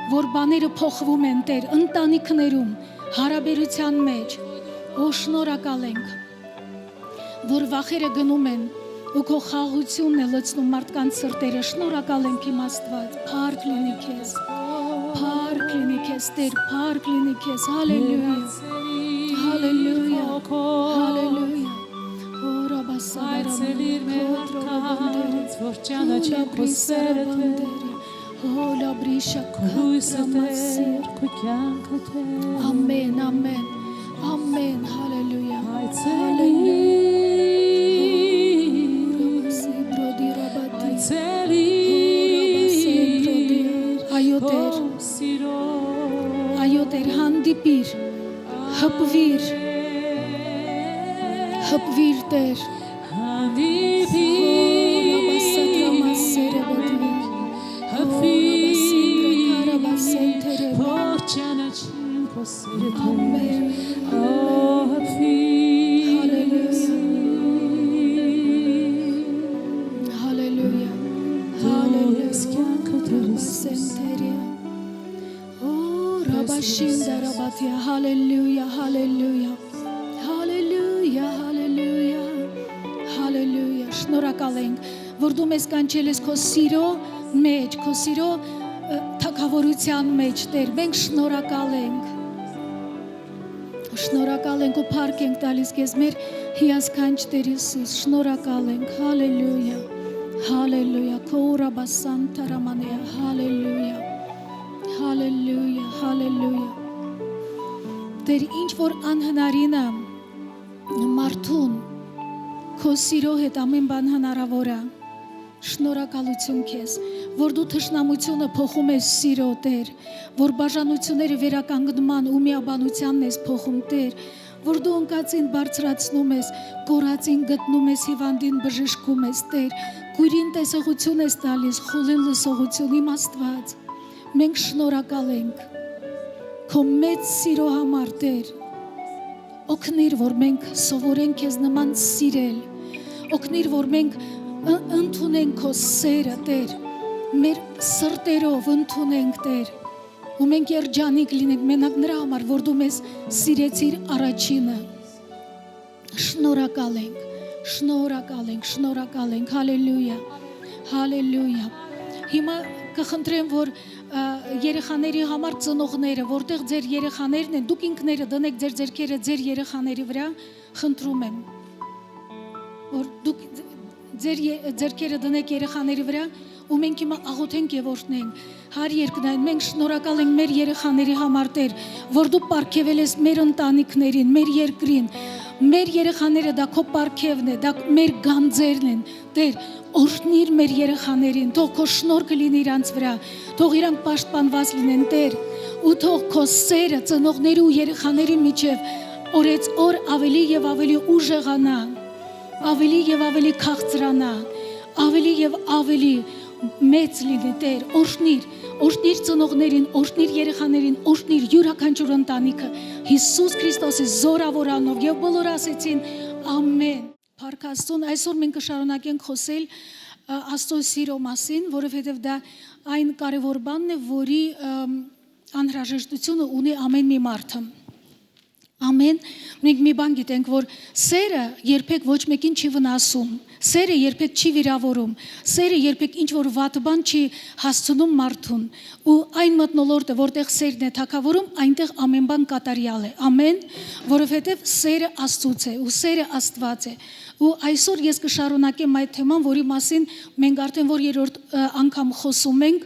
որ բաները փոխվում են Տեր, ընտանիքներում, հարաբերության մեջ, ու շնորհակալ ենք, որ վախերը գնում են, ու քո խաղաղությունն է լցնում մարդկանց սրտերը, շնորհակալ ենք իմ Աստված, փառք լինի քեզ Տեր, փառք լինի քեզ, հալելույա, հալելույա, հալելույա, Այցելիր մեր կանց, որ ճանաչեն քո սերը Տեր, քո լույսը Տեր, քո կյանքը Տեր, ամեն, ամեն, ամեն, հալելույա, այո Տեր, հանդիպիր, հպվիր Տեր, որ ճանաչեն քո սերը Տեր, հալելույա, Hallelujah, hallelujah, hallelujah, hallelujah, hallelujah. Շնորհակալ ենք, որ դու մեզ կանչել ես քո սիրո մեջ, քո սիրո թագավորության մեջ, Տեր, մենք շնորհակալ ենք ու փառք ենք տալիս քեզ մեր հիասքանչ Տեր Հիսուս, շնորհակալ ենք, hallelujah, hallelujah, քո ուրաբասան տարամանեա, hallelujah, hallelujah, hallelujah. Տեր, ինչ որ անհնարին է մարդուն քո սիրո հետ ամեն բան հնարավոր է, շնորհակալություն քեզ, որ դու թշնամությունը փոխում ես սիրո, Տեր, որ բաժանությունները վերականգնման ու միաբանությանն ես փոխում, Տեր, որ դու ընկածին բարձրացնում ես, կորածին գտնում ես, հիվանդին բժշկում ես, Տեր, կույրին տեսողություն ես տալիս, խուլին լսողություն, իմ Աստված, մենք շնորհակալ ենք քո մեծ սիրո համար, Տեր, օգնիր, որ մենք սովորենք քեզ նման սիրել, օգնիր, որ մենք ընդունենք քո սերը, Տեր, մեր սրտերով ընդունենք, Տեր, ու մենք երջանիկ լինենք մենակ նրա համար, որ դու մեզ սիրեցիր առաջինը, շնորհակալ ենք, հալելույա, հալելույա, հիմա կխնդրեմ, որ երեխաների համար ծնողները, որտեղ ձեր երեխաներն են, դուք ինքները դնեք ձեր ձեռքերը ձեր երեխաների վրա, խնդրում եմ, որ դուք ձեր ձեռքերը դնեք երեխաների վրա, ու մենք հիմա աղոթենք եւ օրհնենք, հար երկնային, մենք շնորհակալ ենք մեր երեխաների համար, Տեր, որ դու պարգևել ես մեր ընտանիքներին, մեր երկրին, մեր երեխաները դա քո պարգևն է, դա մեր գանձերն են, Տեր, օրհնիր մեր երեխաներին, թող քո շնորհքը լինի իրանց վրա, թող իրանք պաշտպանված լինեն, Տեր, ու թող քո սերը ծնողների ու երեխաների միջև օրեց օր ավելի եւ ավելի ուժեղանա, ավելի եւ ավելի քաղցրանա, ավելի եւ ավելի մեծ լինի Տեր, օրհնիր ծնողներին, օրհնիր երեխաներին, օրհնիր յուրաքանչյուր ընտանիքը Հիսուս Քրիստոսի զորավոր անունով եւ բոլորը ասեցին ամեն։ Փառք Աստծուն, այսօր մենք կշարունակենք խոսել Աստծո սիրո մասին, որովհետեւ դա այն կարևոր բանն է, որի անհրաժեշտությունը ունի ամեն մի մարդը։ Ամեն, մենք մի բան գիտենք, որ սերը երբեք ոչ մեկին չի վնասում, սերը երբեք չի վիրավորում, սերը երբեք ինչ որ վատ բան չի հասցնում մարդուն, ու այն մթնոլորտը, որտեղ սերն է թագավորում, այնտեղ ամեն բան կատարյալ է, ամեն, որովհետև սերը Աստծուց է, ու սերը Աստված է, ու այսօր ես կշարունակեմ այդ թեման, որի մասին մենք արդեն որ երրորդ անգամ խոսում ենք,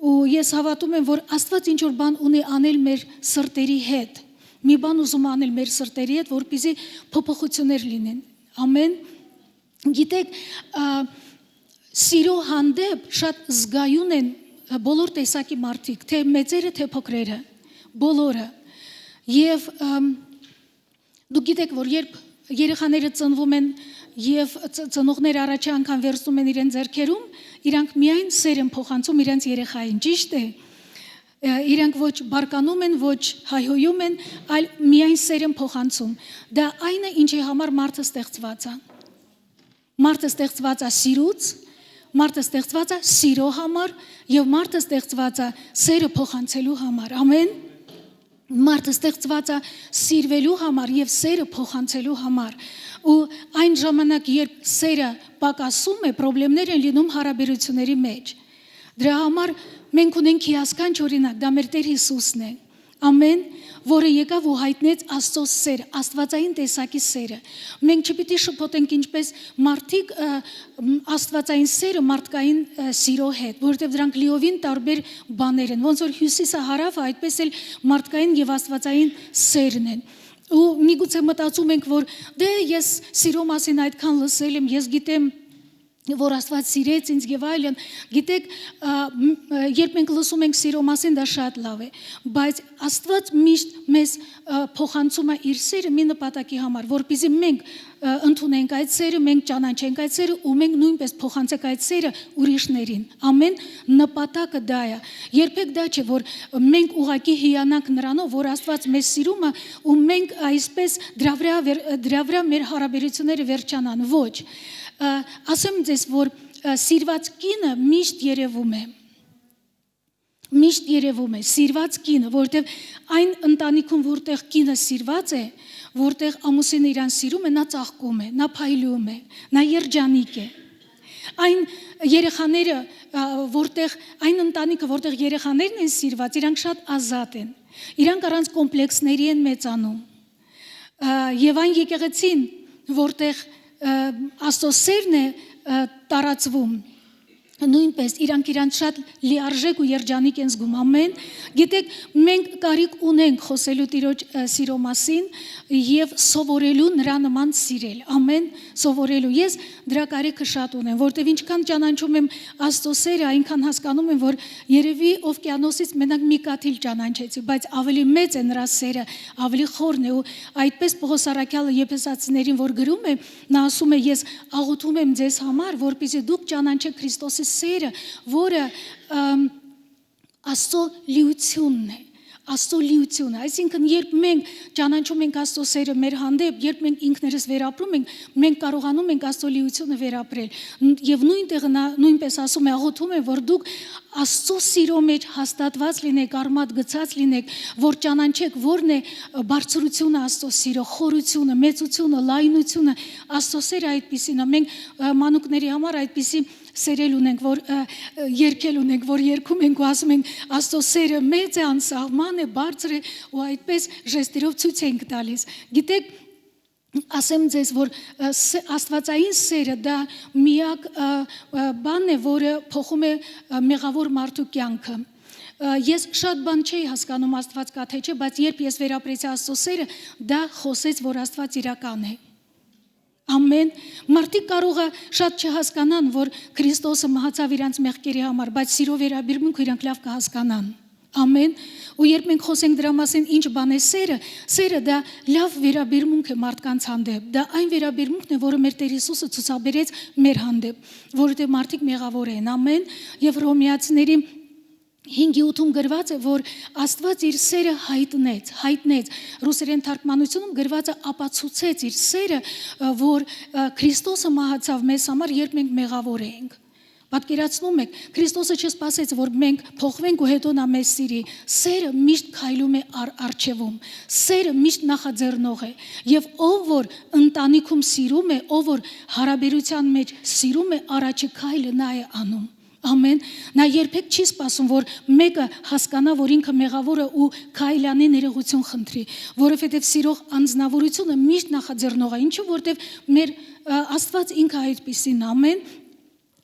ու ես հավատում եմ, որ Աստված ինչ որ բան ունի անել մեր սրտերի հետ, մի բան ուզում անել մեր սրտերի հետ, որպեսզի փոփոխություններ լինեն։ Ամեն։ Գիտեք, սիրո հանդեպ շատ զգայուն են բոլոր տեսակի մարդիկ, թե մեծերը, թե փոքրերը, բոլորը։ Եվ դուք գիտեք, որ երբ երեխաները ծնվում են եւ ծնողները առաջի անգամ վերցնում են իրենց ձեռքերում, իրանք միայն սեր են փոխանցում իրենց երեխային, ճիշտ է։ Իրանք ոչ բարկանում են, ոչ հայհոյում են, այլ միայն սեր են փոխանցում։ Դա այն է, ինչի համար մարդը ստեղծված է։ Մարդը ստեղծված է սիրուց, մարդը ստեղծված է սիրո համար եւ մարդը ստեղծված է սերը փոխանցելու համար։ Ամեն։ Մարդը ստեղծված է սիրվելու համար եւ սերը փոխանցելու համար։ Ու այն ժամանակ, երբ սերը պակասում է, խնդիրներ են լինում հարաբերությունների մեջ։ Դրա համար մենք ունենք հիասքանչ օրինակ, դա մեր Տեր Հիսուսն է, ամեն, որը եկավ ու հայտնեց Աստծո սերը, աստվածային տեսակի սերը։ Մենք չպիտի շփոթենք ինչպես մարդիկ աստվածային սերը մարդկային սիրո հետ, որովհետև դրանք լիովին տարբեր բաներ են, ոնց որ հյուսիսը հարավը, այդպես էլ մարդկային եւ աստվածային սերն են։ Ու միգուցե մտածում ենք, որ դե ես սիրո մասին այդքան լսել եմ, ես գիտեմ որ Աստված սիրեց ինձ եւ այլն, գիտեք, երբ մենք լսում ենք սիրո մասին, դա շատ լավ է, բայց Աստված միշտ մեզ փոխանցում է իր սերը մի նպատակի համար, որպեսզի մենք ընդունենք այդ սերը, մենք ճանաչենք այդ սերը ու մենք նույնպես փոխանցենք այդ սերը ուրիշներին։ Ամեն, նպատակը դա է։ Երբեք դա չէ, որ մենք ուղակի հիանանք նրանով, որ Աստված մեզ սիրում է ու մենք այսպես դրա վրա մեր հարաբերությունները վերջանան, ոչ։ Ասեմ ձեզ, որ սիրված կինը միշտ երևում է, սիրված կինը, որտեղ այն ընտանիքում, որտեղ կինը սիրված է, որտեղ ամուսինը իրան սիրում է, նա ծաղկում է, նա փայլում է, նա երջանիկ է։ Այն երեխաները, այն ընտանիքը, որտեղ երեխաներն են սիրված, իրանք շատ ազատ են, իրանք առանց կոմպլեքսների են մեծանում, եւ այն եկեղեցին, որտեղ Աստծո սերն է տարածվում, նույնպես իրանք շատ լիարժեք ու երջանիկ են զգում, ամեն, գիտեք, մենք կարիք ունենք խոսելու Տիրոջ սիրո մասին եւ սովորելու նրա նման սիրել, ամեն, սովորելու, ես դրա կարիքը շատ ունեմ, որտեվ ինչքան ճանաչում եմ Աստծո սերը, այնքան հասկանում եմ, որ երևի օվկիանոսից մենակ մի կաթիլ ճանաչեցի, բայց ավելի մեծ է նրա սերը, ավելի խորն է ու այդպես Պողոս առաքյալը Եփեսացիներին որ գրում է, նա ասում է, ես աղոթում եմ ձեզ համար, որպեսզի դուք ճանաչեք Քրիստոսի սերը, որը Աստծո լիությունն է, Աստծո լիությունը, այսինքն երբ մենք ճանաչում ենք Աստծո սերը մեր հանդեպ, երբ մենք ինքներս վերապրում ենք, մենք կարողանում ենք Աստծո լիությունը վերապրել։ Եվ նույնպես ասում է, աղոթում է, որ դուք Աստծո սիրո մեջ հաստատված լինեք, արմատ գցած լինեք, որ ճանաչեք որն է բարձրությունը Աստծո սիրո, խորությունը, մեծությունը, լայնությունը, Աստծո սերը այդպիսին է։ Մենք մանուկների համար այդպիսի սերել ունենք, որ երկել ունենք, որ երգում ենք ու ասում ենք Աստծո սերը մեծ է, անսահման է, բարձր է ու այդպես ժեստերով ցույց ենք տալիս։ Գիտեք, ասեմ ձեզ, որ աստվածային սերը դա միակ բանն է, որը փոխում է մեղավոր մարդու կյանքը։ Ես շատ բան չէի հասկանում Աստված կա թե չէ, բայց երբ ես վերապրեցի Աստծո սերը, դա խոսեց, որ Աստված իրական է։ Ամեն, մարդիկ կարող է շատ չհասկանան, որ Քրիստոսը մահացավ իրանց մեղքերի համար, բայց սիրո վերաբերմունքը իրանք լավ կհասկանան։ Ամեն։ Ու երբ մենք խոսենք դրա մասին, ինչ բան է սերը դա լավ վերաբերմունք է մարդկանց հանդեպ։ Դա այն վերաբերմունքն է, որը մեր Տեր Հիսուսը ցուցաբերեց մեր հանդեպ, որովհետև մարդիկ մեղավոր են, ամեն, եւ Հռոմեացիների 5:8-ում գրված է, որ Աստված իր սերը հայտնեց, ռուսերեն թարգմանությունում գրված է ապացուցեց իր սերը, որ Քրիստոսը մահացավ մեզ համար, երբ մենք մեղավոր էինք։ Պատկերացնում եք, Քրիստոսը չսպասեց, որ մենք փոխվենք ու հետո նա մեզ սիրի։ Սերը միշտ քայլում է առջևում, սերը միշտ նախաձեռնող է, եւ ով որ ընտանիքում սիրում է, ով որ հարաբերության մեջ սիրում է, առաջի քայլը նա է անում։ Ամեն, նա երբեք չի սպասում, որ մեկը հասկանա, որ ինքը մեղավոր է ու քայլանի ներողություն խնդրի, որովհետև սիրող անձնավորությունը միշտ նախաձեռնող է, ինչու որտև մեր Աստված ինքը այդպիսին, ամեն,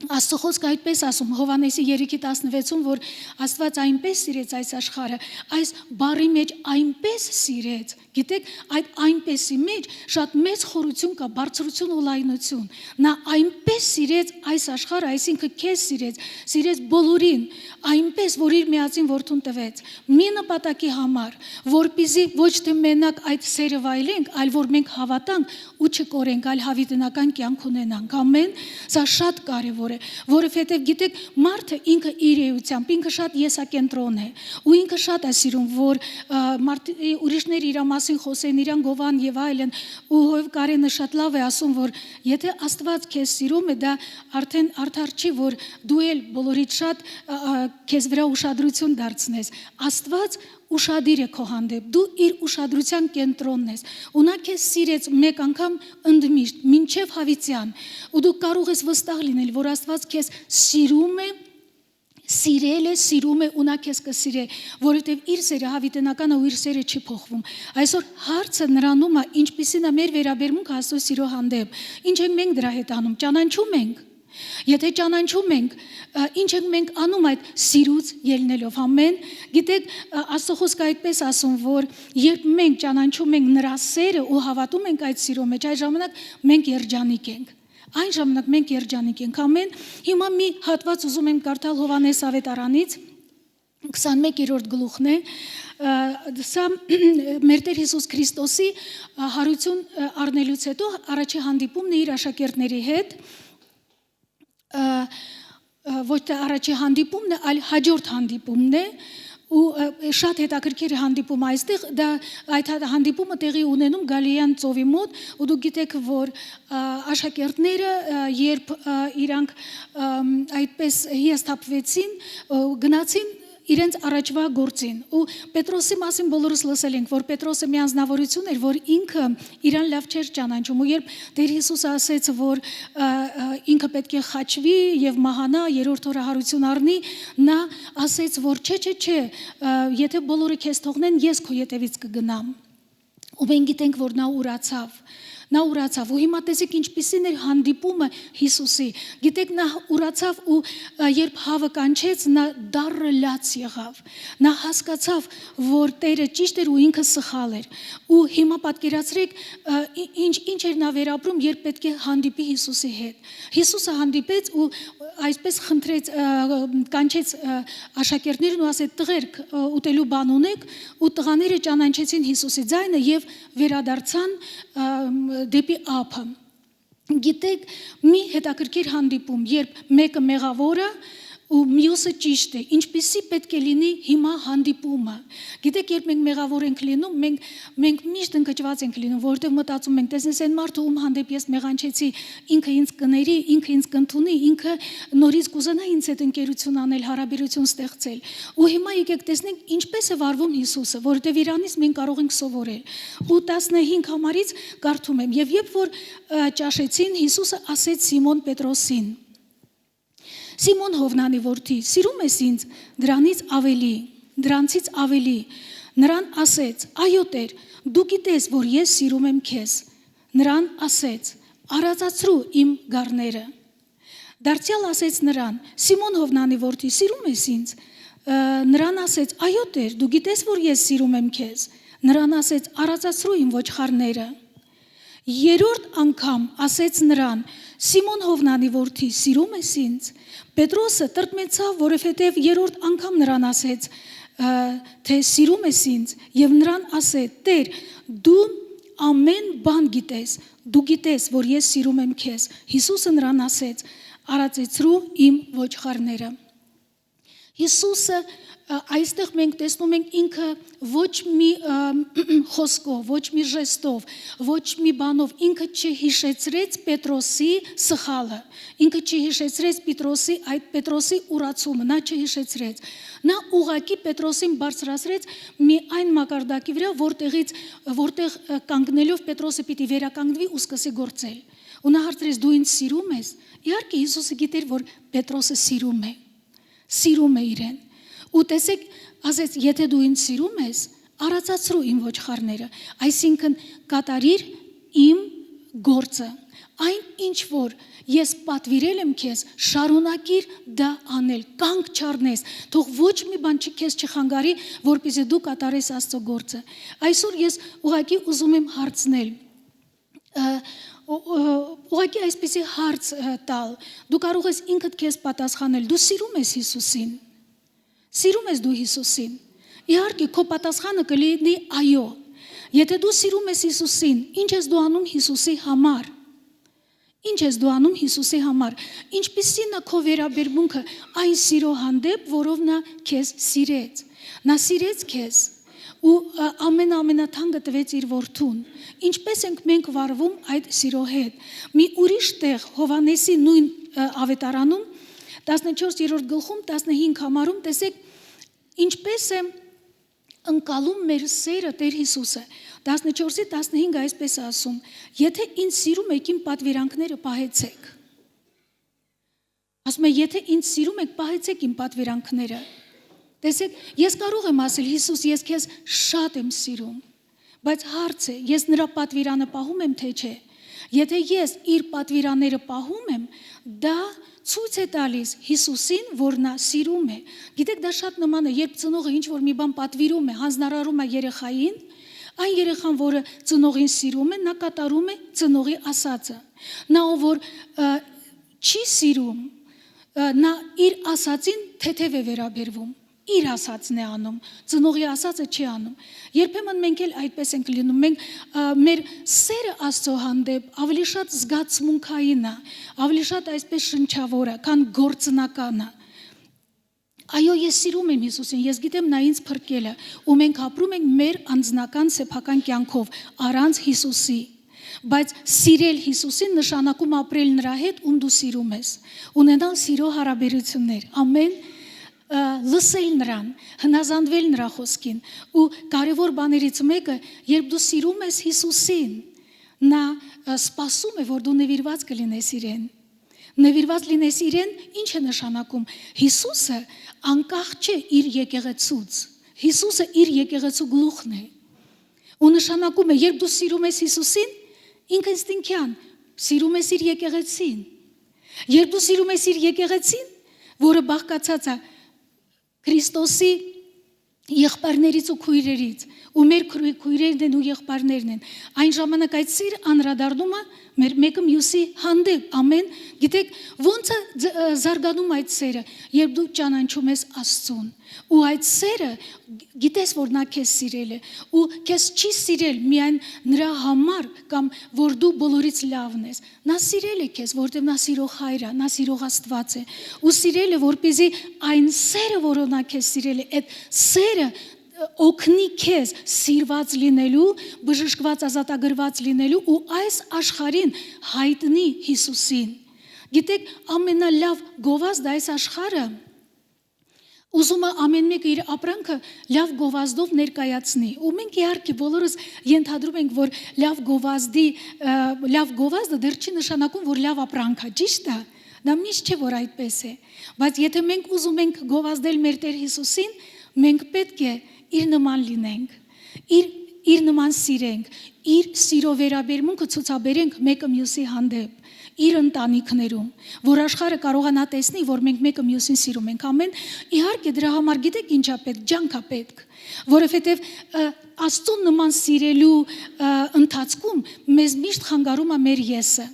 Աստծո խոսքը այդպես ասում Հովհաննեսի 3:16-ում, որ Աստված այնպես սիրեց այս աշխարհը, այս բառի մեջ այնպես սիրեց, գիտեք, այդ այնպեսի մեջ շատ մեծ խորություն կա, բարձրություն ու լայնություն։ Նա այնպես սիրեց այս աշխարհը, այսինքն քեզ սիրեց բոլորին, այնպես, որ իր միածին որդուն տվեց։ Մի նպատակի համար, որպեսզի ոչ թե մենակ այդ սերը վայելենք, այլ որ մենք հավատանք ու չկորենք, այլ հավիտենական կյանք ունենանք։ Ամեն, սա շատ կարևոր է, որովհետև գիտեք, մարդը ինքը իր էությամբ, ինքը շատ եսակենտրոն է, ու ինքը շատ է սիրում, որ ուրիշներ իր մասին խոսեն, իրան գովան եւ այլն, ու Հովև Կարենը շատ լավ է ասում, որ եթե Աստված քեզ սիրում է, դա արդեն արդար չի, որ դու էլ բոլորից շատ քեզ վրա ուշադրություն դարձնես։ Աստված ուշադիր է քո հանդեպ, դու իր ուշադրության կենտրոնն ես, ու նա քեզ սիրեց մեկ անգամ ընդմիշտ, մինչև հավիտյան, ու դու կարող ես վստահ լինել, որ Աստված քեզ սիրում է, սիրում է ու նա քեզ կսիրե, որովհետև իր սերը հավիտենական է ու իր սերը չի փոխվում։ Այսօր հարցը նրանում է, ինչպիսին է մեր վերաբերմունքը Աստծո սիրո հանդեպ, ինչ ենք մենք դրա հետ անում, ճանաչում ենք։ Եթե ճանաչում ենք, ինչ ենք մենք անում այդ սիրուց ելնելով, ամեն, գիտեք, Աստծո խոսքը այդպես ասում, որ երբ մենք ճանաչում ենք նրա սերը ու հավատում ենք այդ սիրո մեջ, այդ ժամանակ մենք երջանիկ ենք։ Այն ժամանակ մենք երջանիկ ենք, ամեն։ Հիմա մի հատված ուզում եմ կարդալ Հովհաննես ավետարանից 21-րդ գլուխն է, սա մեր Տեր Հիսուս Քրիստոսի հարություն առնելուց հետո առաջի հանդիպումն է իր աշակերտների հետ, ոչ թե առաջի հանդիպումն է, այլ հաջորդ հանդիպումն է, ու շատ հետաքրքիր հանդիպում այստեղ, դա այդ հանդիպումը տեղի ունենում Գալիլեյան ծովի մոտ, ու դուք գիտեք, որ աշակերտները, երբ իրանք այդպես հիասթափվեցին, գնացին իրենց առաջվա գործին, ու Պետրոսի մասին բոլորս լսել ենք, որ Պետրոսը մի անձնավորություն էր, որ ինքը իրան լավ չէր ճանաչում, ու երբ Տեր Հիսուսը ասեց, որ ինքը պետք է խաչվի եւ մահանա, երրորդ օրը հարություն առնի, նա ասեց, որ չէ, եթե բոլորը քեզ թողնեն, ես քո ետևից կգնամ։ Ու մենք գիտենք, որ նա ուրացավ, ու հիմա տեսեք ինչպիսին էր հանդիպումը Հիսուսի, գիտեք, նա ուրացավ ու երբ հավը կանչեց, նա դառը լաց եղավ, նա հասկացավ, որ Տերը ճիշտ էր ու ինքը սխալ էր, ու հիմա պատկերացրեք ինչ էր նա վերապրում, երբ պետք է հանդիպի Հիսուսի հետ։ Հիսուսը հանդիպեց ու այսպես խնդրեց, կանչեց աշակերտներին ու ասեց, տղերք, ուտելու բան ունեք, ու տղաները ճանաչեցին Հիսուսի ձայնը եւ վերադարձան դեպի ափը։ Գիտեք, մի հետաքրքիր հանդիպում, երբ մեկը մեղավոր է ու մյուսը ճիշտ է, ինչպիսի պետք է լինի հիմա հանդիպումը։ Գիտեք, երբ մենք մեղավոր ենք լինում, մենք միշտ ընկճված ենք լինում, որովհետև մտածում ենք, տեսնես այն մարդը ում հանդեպ ես մեղանչեցի, ինքը ինձ կների, ինքը ինձ կընդունի, ինքը նորից կուզենա ինձ հետ ընկերություն անել, հարաբերություն ստեղծել։ Ու հիմա եկեք տեսնենք ինչպես է վարվում Հիսուսը, որովհետև իրանից մենք կարող ենք սովորել։ Ու 15 համարից կարդում եմ, եւ երբ որ ճաշեցին, Հիսուսը ասեց Սիմոն Պետրոսին. Սիմոն Հովնանի որդի, սիրում ես ինձ դրանցից ավելի։ Նրան ասեց. այո Տեր, դու գիտես, որ ես սիրում եմ քեզ։ Նրան ասեց. արածացրու իմ գառները։ Դարձյալ ասեց նրան. Սիմոն Հովնանի որդի, սիրում ես ինձ։ Նրան ասեց. այո Տեր, դու գիտես, որ ես սիրում եմ քեզ։ Նրան ասեց. արածացրու իմ ոչխարները։ Երրորդ անգամ ասեց նրան. Սիմոն Հովնանի որդի, սիրում ես ինձ։ Պետրոսը տրտմեցավ, որովհետև երրորդ անգամ նրան ասեց. թե սիրում ես ինձ եւ նրան ասե Տեր դու ամեն բան գիտես դու գիտես որ ես սիրում եմ քեզ Հիսուսը նրան ասեց արածեցրու իմ ոչխարները Հիսուսը այստեղ մենք տեսնում ենք ինքը ոչ մի խոսքով, ոչ մի ժեստով, ոչ մի բանով ինքը չհիշեցրեց Պետրոսի սխալը, ինքը չհիշեցրեց Պետրոսի ուրացումը, նա չհիշեցրեց։ Նա ուղղակի Պետրոսին բարձրացրեց մի այն մակարդակի վրա, որտեղ կանգնելով Պետրոսը պիտի վերականգնվի ու սկսի գործել։ Ու նա հարցրեց դու ինձ սիրում ես։ Իհարկե Հիսուսը գիտեր, որ Պետրոսը սիրում է իրեն։ Ու տեսեք, ասեց, եթե դու ինձ սիրում ես, արածացրու իմ ոչխարները, այսինքն կատարիր իմ գործը, այն ինչ որ ես պատվիրել եմ քեզ, շարունակիր դա անել, կանգ չառնես, թող ոչ մի բան քեզ չխանգարի, որպեսզի դու կատարես Աստծո գործը։ Այսօր ես ուղղակի ուզում եմ հարցնել, ուղղակի այսպեսի հարց տալ, դու կարող ես ինքդ քեզ պատասխանել, դու սիրում ես Հիսուսին։ Սիրում ես դու Հիսուսին։ Իհարկե քո պատասխանը կլինի այո։ Եթե դու սիրում ես Հիսուսին, ինչ ես դու անում Հիսուսի համար։ Ինչ ես դու անում Հիսուսի համար։ Ինչպիսին է քո վերաբերմունքը այն սիրո հանդեպ, որով նա քեզ սիրեց։ Նա սիրեց քեզ ու ամենաթանկը տվեց իր որդուն։ Ինչպես ենք մենք վարվում այդ սիրո հետ։ Մի ուրիշ տեղ Հովհաննեսի նույն ավետարանում 14-րդ գլխում 15 համարում տեսեք ինչպես է ընկալում մեր սերը Տեր Հիսուսը 14-ի 15 այսպես է ասում եթե ինձ սիրում եք իմ պատվիրանքները պահեցեք ասում է եթե ինձ սիրում եք պահեցեք իմ պատվիրանքները տեսեք ես կարող եմ ասել Հիսուս ես քեզ շատ եմ սիրում բայց հարց է ես նրա պատվիրանը պահում եմ թե չէ եթե ես իր պատվիրանները պահում եմ դա ցույց է տալիս Հիսուսին, որ նա սիրում է։ Գիտեք, դա շատ նման է, երբ ծնողը ինչ-որ մի բան պատվիրում է, հանձնարարում է երեխային, այն երեխան, որը ծնողին սիրում է, նա կատարում է ծնողի ասածը։ Նա ով որ չի սիրում, նա իր ասածին թեթև է վերաբերվում, իր ասածն է անում, ծնողի ասածը չի անում։ Երբեմն մենք էլ այդպես ենք լինում, մենք մեր սերը Աստծո հանդեպ ավելի շատ զգացմունքային է, ավելի շատ այսպես շնչավոր է, քան գործնականը։ Այո, ես սիրում եմ Հիսուսին, ես գիտեմ նա ինձ փրկել է, ու մենք ապրում ենք մեր անձնական սեփական կյանքով առանց Հիսուսի։ Բայց սիրել Հիսուսին նշանակում ապրել նրա հետ, ում դու սիրում ես, ունենալ սիրո հարաբերություններ։ Ամեն լսել նրան, հնազանդվել նրա խոսքին ու կարևոր բաներից մեկը, երբ դու սիրում ես Հիսուսին, նա սպասում է, որ դու նվիրված կլինես իրեն։ Նվիրված լինես իրեն, ինչ է նշանակում։ Հիսուսը անկախ չէ իր եկեղեցուց։ Հիսուսը իր եկեղեցու գլուխն է։ Ու նշանակում է, երբ դու սիրում ես Հիսուսին, ինքնստինքյան սիրում ես իր եկեղեցին։ Երբ դու սիրում ես իր եկեղեցին, որը բաղկացած է Քրիստոսի եղբայրներից ու քույրերից, ու մեր քույրերն են ու եղբայրներն են, այն ժամանակ այդ սիրը անդրադառնում է մեր մեկը մյուսի հանդեպ, ամեն, գիտեք, ոնց է զարգանում այդ սերը, երբ դու ճանաչում ես Աստծուն, ու այդ սերը գիտես, որ նա քեզ սիրել է, ու քեզ չի սիրել միայն նրա համար, կամ որ դու բոլորից լավն ես, նա սիրել է քեզ, որտեղ նա սիրող Հայր է, նա սիրող Աստված է, ու սիրել է, որպեսզի այն սերը, որով նա քեզ սիրել է, այդ սերը օգնի քեզ սիրված լինելու, բժշկված ազատագրված լինելու ու այս աշխարհին հայտնի Հիսուսին։ Գիտեք, ամենալավ գովազդը այս աշխարհը ուզում է ամեն մեկը իր ապրանքը լավ գովազդով ներկայացնի։ Ու մենք իհարկե բոլորս ենթադրում ենք, որ լավ գովազդը դեռ չի նշանակում, որ լավ ապրանք է, ճիշտ է։ Դա միշտ չէ, որ այդպես է։ Բայց եթե մենք ուզում ենք գովազդել մեր Տեր Հիսուսին, մենք պետք է իր նման լինենք, իր նման սիրենք, իր սիրո վերաբերմունքը ցուցաբերենք մեկը մյուսի հանդեպ, իր ընտանիքներում, որ աշխարհը կարողանա տեսնի, որ մենք մեկը մյուսին սիրում ենք, ամեն, իհարկե դրա համար գիտեք ինչա պետք, ջանք է պետք, որովհետև Աստծուն նման սիրելու ընթացքում մեզ միշտ խանգարում է մեր եսը,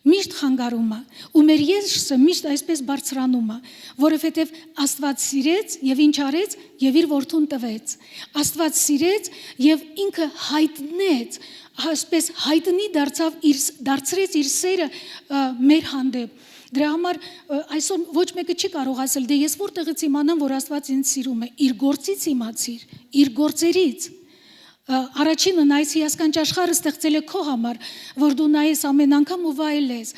միշտ խանգարում է ու մեր եսը միշտ այսպես բարձրանում է, որովհետև Աստված սիրեց եւ ինչ արեց եւ իր որդուն տվեց։ Աստված սիրեց եւ ինքը հայտնեց, այսպես հայտնի դարձրեց իր սերը մեր հանդեպ։ Դրա համար այսօր ոչ մեկը չի կարող ասել, դե ես որտեղից իմանամ, որ Աստված ինձ սիրում է։ Իր գործից իմացիր, իր գործերից։ Առաջինը նայես հիասքանչ աշխարհը ստեղծել է քո համար, որ դու նայես ամեն անգամ ու վայելես։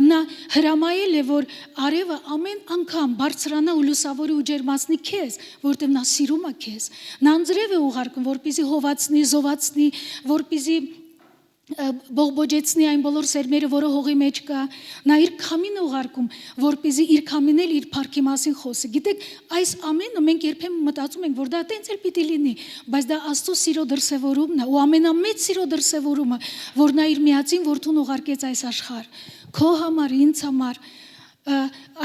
Նա հրամայել է, որ արևը ամեն անգամ բարձրանա ու լուսավորի ու ջերմացնի քեզ, որտեղ նա սիրում է քեզ։ Նա անձրև է ուղարկում, որպեսզի հովացնի, զովացնի, որպեսզի բողբոջեցնի այն բոլոր սերմերը, որը հողի մեջ կա։ Նա իր քամինը ուղարկում, որպեսզի իր քամինել իր փառքի մասին խոսի։ Գիտեք, այս ամենը մենք երբեմն մտածում ենք, որ դա տենց էլ պիտի լինի, բայց դա Աստծո սիրո դրսևորումն է, ու ամենամեծ սիրո դրսևորումը, որ նա իր միածին որդուն ուղարկեց այս աշխարհ։ Քո համար, ինձ համար,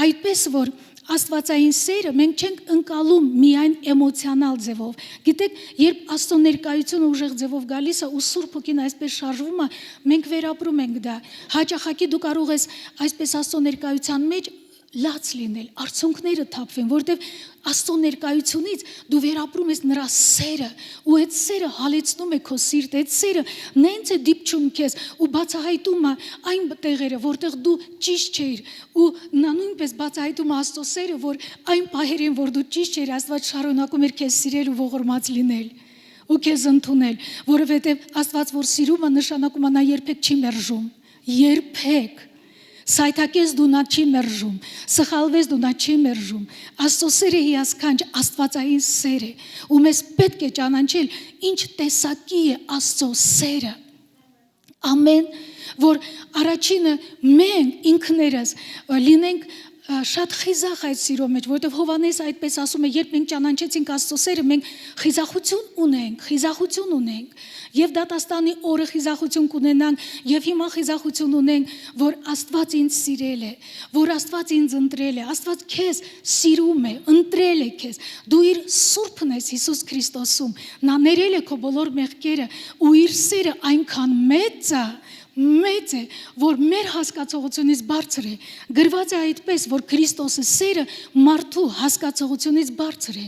այդպես որ Աստվածային սերը մենք չենք ընկալում միայն էմոցիոնալ ձևով։ Գիտեք, երբ Աստծո ներկայությունը ուժեղ ձևով գալիս է ու Սուրբ Հոգին այսպես շարժվում է, մենք վերապրում ենք դա։ Հաճախակի դու կարող ես այսպես Աստծո ներկայության մեջ լաց լինել, արցունքները թափվեն, որտեղ Աստծո ներկայությունից դու վերապրում ես նրա սերը, ու այդ սերը հալեցնում է քո սիրտը, այդ սերը նենց է դիպչում քեզ ու բացահայտում է այն տեղերը, որտեղ դու ճիշտ չէիր, ու նա նույնպես բացահայտում է Աստծո սերը, որ այն պահերին, որ դու ճիշտ չէիր, Աստված շարունակում էր քեզ սիրել ու ողորմած լինել ու քեզ ընդունել, որովհետև Աստված որ սիրում է, նշանակում է նա երբեք չի մերժում, երբեք Սայթակես դու նա չի մերժում, սխալվես դու նա չի մերժում։ Աստծո սերը հիասքանչ աստվածային սեր է, ու մեզ պետք է ճանաչել ինչ տեսակի է Աստծո սերը։ Ամեն, որ առաջինը մենք ինքներս լինենք շատ խիզախ այդ սիրո մեջ, որովհետև Հովհաննես այդպես ասում է, երբ մենք ճանաչեցինք Աստծո սերը, մենք խիզախություն ունենք, եւ դատաստանի օրը խիզախություն կունենանք, եւ հիմա խիզախություն ունենք, որ Աստված ինձ սիրել է, որ Աստված ինձ ընտրել է, Աստված քեզ սիրում է, ընտրել է քեզ, դու իր սուրբն ես Հիսուս Քրիստոսում, նա ներել է քո բոլոր մեղքերը, ու իր սերը այնքան մեծ է, որ մեր հասկացողությունից բարձր է։ Գրված է այդպես, որ Քրիստոսի սերը մարդու հասկացողությունից բարձր է։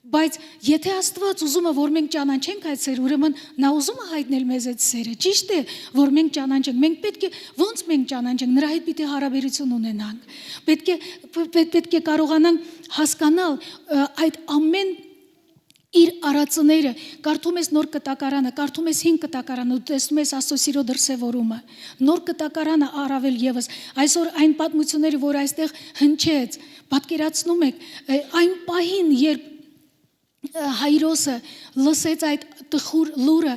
Բայց եթե Աստված ուզում է, որ մենք ճանաչենք այդ սերը, ուրեմն նա ուզում է հայտնել մեզ այդ սերը։ Ճիշտ է, որ մենք ճանաչենք։ Մենք պետք է ոնց մենք ճանաչենք, նրա հետ պիտի հարաբերություն ունենանք։ Պետք է կարողանանք հասկանալ այդ ամեն իր արածները, կարդում ես նոր կտակարանը, կարդում ես 5 կտակարանը, դու տեսնում ես Աստծո սիրո դրսևորումը։ Նոր կտակարանը առավել եւս, այսօր այն պատմությունները, որ այստեղ հնչեց, պատկերացնում եք, այն պահին, երբ Հայրոսը լսեց այդ տխուր լուրը,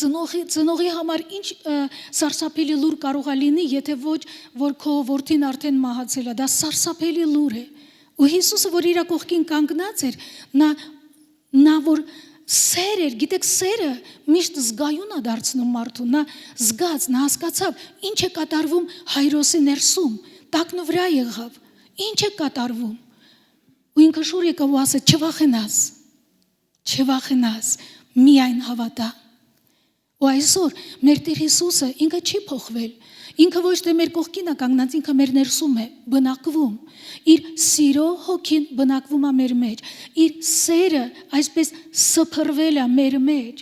ծնողի համար ինչ սարսափելի լուր կարող է լինի, եթե ոչ որ քո որդին արդեն մահացել է, դա սարսափելի լուր է։ Ու Հիսուսը, որ իր կողքին կանգնած էր, նա որ սեր էր, գիտեք, սերը միշտ զգայուն է դարձնում մարդուն, նա զգաց, նա հասկացավ ինչ է կատարվում Հայրոսի ներսում, տակն ու վրա եղավ, ինչ է կատարվում։ Ու ինքը շուռ եկավ ու ասեց, չվախենաս, միայն հավատա։ Ու այսօր մեր Տեր Հիսուսը ինքը չի փոխվել, ինքը ոչ թե մեր կողքին է կանգնած, ինքը մեր ներսում է բնակվում, իր սիրո հոգին բնակվում է մեր մեջ, իր սերը այսպես սփռվել է մեր մեջ,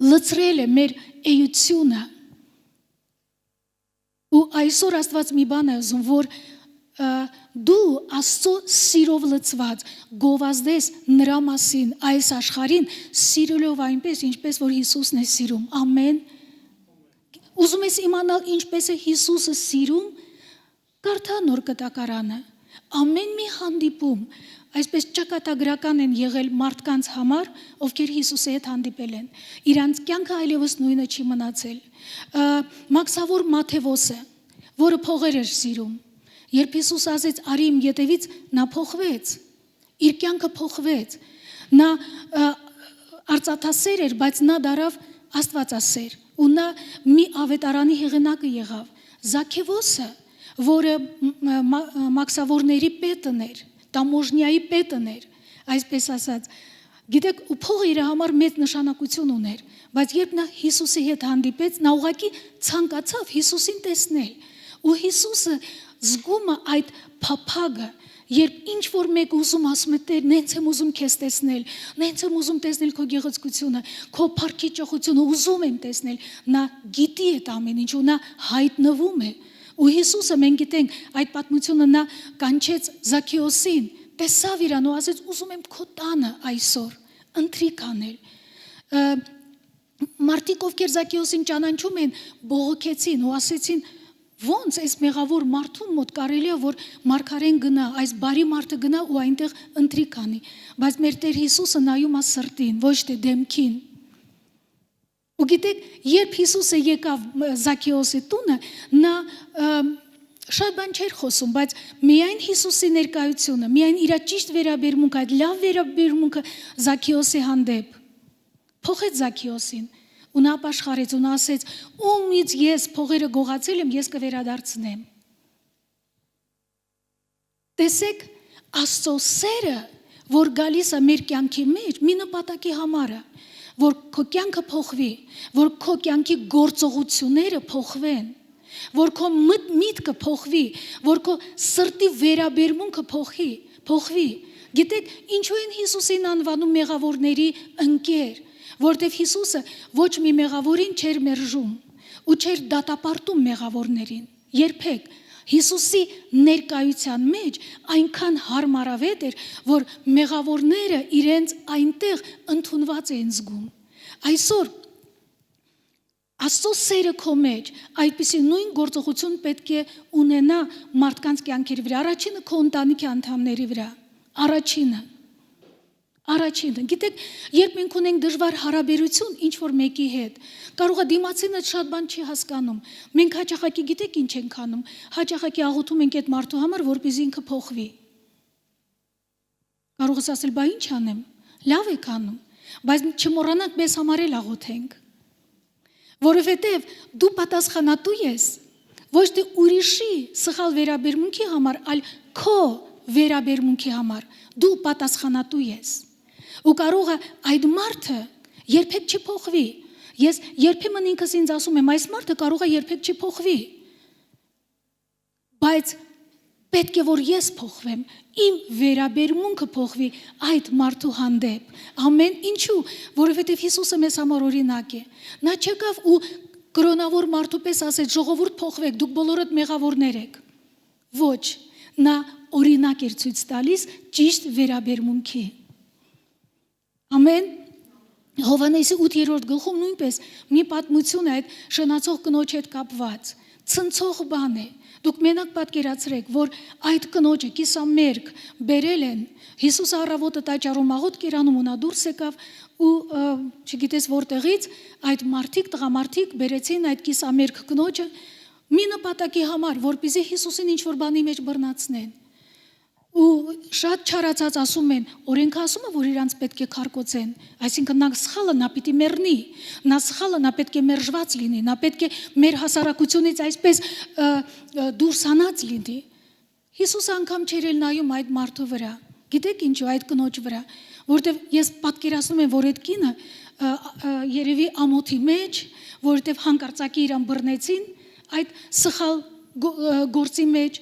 լցրել է մեր էությունը։ Ու այսօր Աստված մի բան է ուզում, որ դու Աստծո սիրով լցված գովազդես նրա մասին այս աշխարհին սիրելով այնպես, ինչպես որ Հիսուսն է սիրում։ Ամեն։ Ուզում ես իմանալ ինչպես է Հիսուսը սիրում, կարդա նոր կտակարանը։ Ամեն մի հանդիպում այսպես ճակատագրական են եղել մարդկանց համար, ովքեր Հիսուսի հետ հանդիպել են։ Իրանց կյանքը այլևս նույնը չի մնացել։ Մաքսավոր Մաթեվոսը, որը փողեր էր սիրում, երբ Հիսուս ասեց արի իմ ետևից, նա փոխվեց, իր կյանքը փոխվեց, նա արծաթասեր էր, բայց նա դարավ աստվածասեր, ու նա մի ավետարանի հեղինակը եղավ։ Զաքեվոսը, որը մաքսավորների պետն էր, տամոժնիայի պետն էր, այսպես ասած, Գիտեք, ու փողը իր համար մեծ նշանակություն ուներ, բայց երբ նա Հիսուսի հետ հանդիպեց, նա ուղղակի ցանկացավ Հիսուսին տեսնել։ Ու Հիսուսը զգում է այդ փափագը, երբ ինչ որ մեկ ուզում ասում է Տեր, նենց եմ ուզում քեզ տեսնել, նենց եմ ուզում տեսնել քո գեղեցկությունը, քո փառքի ճոխությունը, ուզում եմ տեսնել, նա գիտի այդ ամեն ինչ ու նա հայտնվում է։ Ու Հիսուսը մենք գիտենք այդ պատմությունը նա կանչեց Զաքեոսին, տեսավ իրան ու ասեց ուզում եմ քո տանը այսօր ընթրիք անել։ Մարդիկ ովքեր Զաքեոսին ճանաչում են բողոքեցին ու ասեցին ոնց այս մեղավոր մարդուն մոտ կարելի է որ մարգարեն գնա, այս բարի մարդը գնա ու այնտեղ ընթրիք անի, բայց մեր Տեր Հիսուսը նայում է սրտին, ոչ թե դեմքին։ Ու գիտեք, երբ Հիսուսը եկավ Զաքեոսի տունը, նա շատ բան չէր խոսում, բայց միայն Հիսուսի ներկայությունը, միայն իր ճիշտ վերաբերմունքը, այդ լավ վերաբերմունքը Զաքեոսի հանդեպ փոխեց Զաքեոսին։ Ու նա ապաշխարեց ու նա ասեց ումից ես փողերը գողացել եմ, ես կվերադարձնեմ։ Տեսեք, Աստծո սերը, որ գալիս է մեր կյանքի մեջ, մի նպատակի համար է, որ քո կյանքը փոխվի, որ քո կյանքի գործողությունները փոխվեն, որ քո միտքը փոխվի, որ քո սրտի վերաբերմունքը փոխվի։ Գիտեք, ինչու են Հիսուսին անվանում մեղավորների ընկեր, որտեվ Հիսուսը ոչ մի մեղավորին չէր մերժում ու չէր դատապարտում մեղավորներին։ Երբեք Հիսուսի ներկայության մեջ այնքան հարմարավետ էր, որ մեղավորները իրենց այնտեղ ընդունված էին զգում։ Այսօր Աստծո սերը քո մեջ այդպիսի նույն գործողություն պետք է ունենա մարդկանց կյանքերի վրա։ Առաջինը քո ընտանիքի անդամների վրա։ Առաջինը, գիտեք, երբ մենք ունենք դժվար հարաբերություն ինչ որ մեկի հետ, կարող է դիմացինը շատ բան չի հասկանում։ Մենք հաճախակի գիտեք ինչ ենք անում, հաճախակի աղոթում ենք այդ մարդու համար, որպեսզի ինքը փոխվի։ Կարող ես ասել, բա ինչ անեմ։ Լավ եք անում, բայց չմոռանանք մեզ համար էլ աղոթենք։ Որովհետև դու պատասխանատու ես, ոչ թե ուրիշի սխալ վերաբերմունքի համար, այլ քո վերաբերմունքի համար դու պատասխանատու ես։ Ու կարող է այդ մարդը երբեք չփոխվի։ Ես երբեմն ինքս ինձ ասում եմ, այս մարդը կարող է երբեք չփոխվի։ Բայց պետք է որ ես փոխվեմ, իմ վերաբերմունքը փոխվի այդ մարդու հանդեպ։ Ամեն ինչու, որովհետև Հիսուսը մեզ համար օրինակ է։ Նա չեկավ ու կրոնավոր մարդու պես ասեց, ժողովուրդ փոխվեք, դուք բոլորդ մեղավորներ եք։ Ոչ, նա օրինակ էր ցույց տալիս ճիշտ վերաբերմունքի։ Ամեն Հովհաննեսի 8-րդ գլխում նույնպես մի պատմություն է այդ շնացող կնոջ հետ կապված։ Ցնցող բան է։ Դուք մենակ պատկերացրեք, որ այդ կնոջը կիսամերկ բերել են, Հիսուսը առավոտը տաճարում աղոթք էր անում ու նա դուրս եկավ ու չգիտես որտեղից այդ տղամարդիկ բերեցին այդ կիսամերկ կնոջը մի նպատակի համար, որպեսզի Հիսուսին ինչ-որ բանի մեջ բռնացնեն։ Ու շատ չարացած ասում են, օրենքը ասում է, որ իրանց պետք է քարկոծեն, այսինքն նա սխալը նա պիտի մեռնի, նա սխալը նա պետք է մերժված լինի, նա պետք է մեր հասարակությունից այսպես դուրս հանած լինի։ Հիսուսը անգամ չէր էլ նայում այդ մարդու վրա, գիտեք ինչու, այդ կնոջ վրա, որովհետև ես պատկերացնում եմ, որ այդ կինը երևի ամոթի մեջ, որովհետև հանկարծակի իրան բռնեցին այդ սխալ գործի մեջ,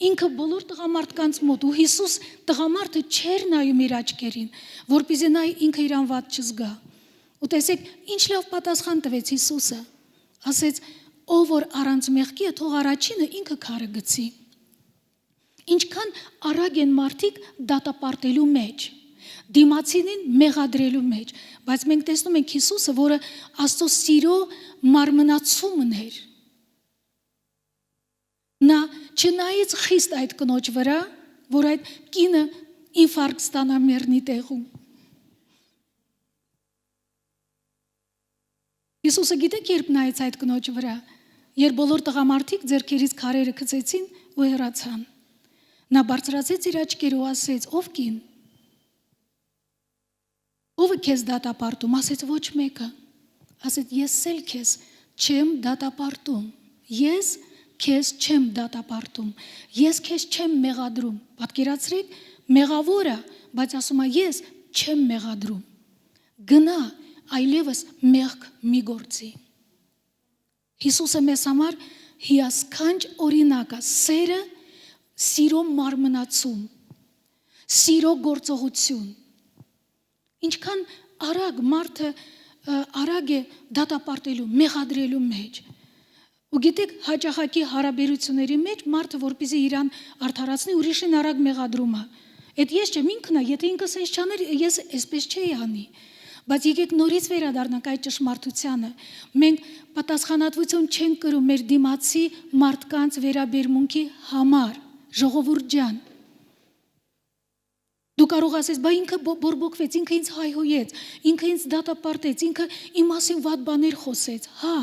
ինքը բոլոր տղամարդկանց մոտ ու Հիսուս տղամարդը չէր նայում իր աչքերին, որպեսզի նա ինքը իրան վատ չզգա։ Ու տեսեք, ինչ լավ պատասխան տվեց Հիսուսը։ Ասեց, ով որ առանց մեղքի է, թող առաջինը ինքը քարը գցի։ Ինչքան արագ են մարդիկ դատապարտելու մեջ, դիմացինին մեղադրելու մեջ, բայց մենք տեսնում ենք Հիսուսը, որը Աստծո սիրո մարմնացումն էր։ Նա չնայեց խիստ այդ կնոջ վրա, որ այդ կինը ինֆարկտ ստանա մեռնի տեղում։ Հիսուսը գիտեք երբ նայեց այդ կնոջ վրա, երբ բոլոր տղամարդիկ ձեռքերից քարերը գցեցին ու հեռացան։ Նա բարձրացեց իր աչքերը ու ասեց, ով կին, ով է քեզ դատապարտում, ասեց ոչ մեկը, ասեց ես էլ քեզ չեմ դատապարտում, ես քեզ չեմ դատապարտում, ես քեզ չեմ մեղադրում, պատկերացրեք մեղավորը, բայց ասում է ես չեմ մեղադրում։ Գնա, այլևս մեղք մի գործի։ Հիսուսը մեզ համար հիասքանչ օրինակ է, սերը սիրո մարմնացում, սիրո գործողություն։ Ինչքան արագ մարդը արագ է դատապարտելու, մեղադրելու մեջ։ Ու գիտեք, հաճախակի հարաբերությունների մեջ մարդը որպեսզի իրան արդարացնի, ուրիշին արագ մեղադրում է։ Այդ ես չեմ, ինքն է, եթե ինքս ինձ չաներ, ես այսպես չէի անի։ Բայց եկեք նորից վերադառնանք այդ ճշմարտությանը։ Մենք պատասխանատվություն չենք կրում մեր դիմացի մարդկանց վերաբերմունքի համար, ժողովուրդ ջան։ Դու կարող ասես, բա ինքը բորբոքվեց, ինքը ինձ հայհոյեց, ինքը ինձ դատապարտեց, ինքը իմ մասին վատ բաներ խոսեց։ Հա,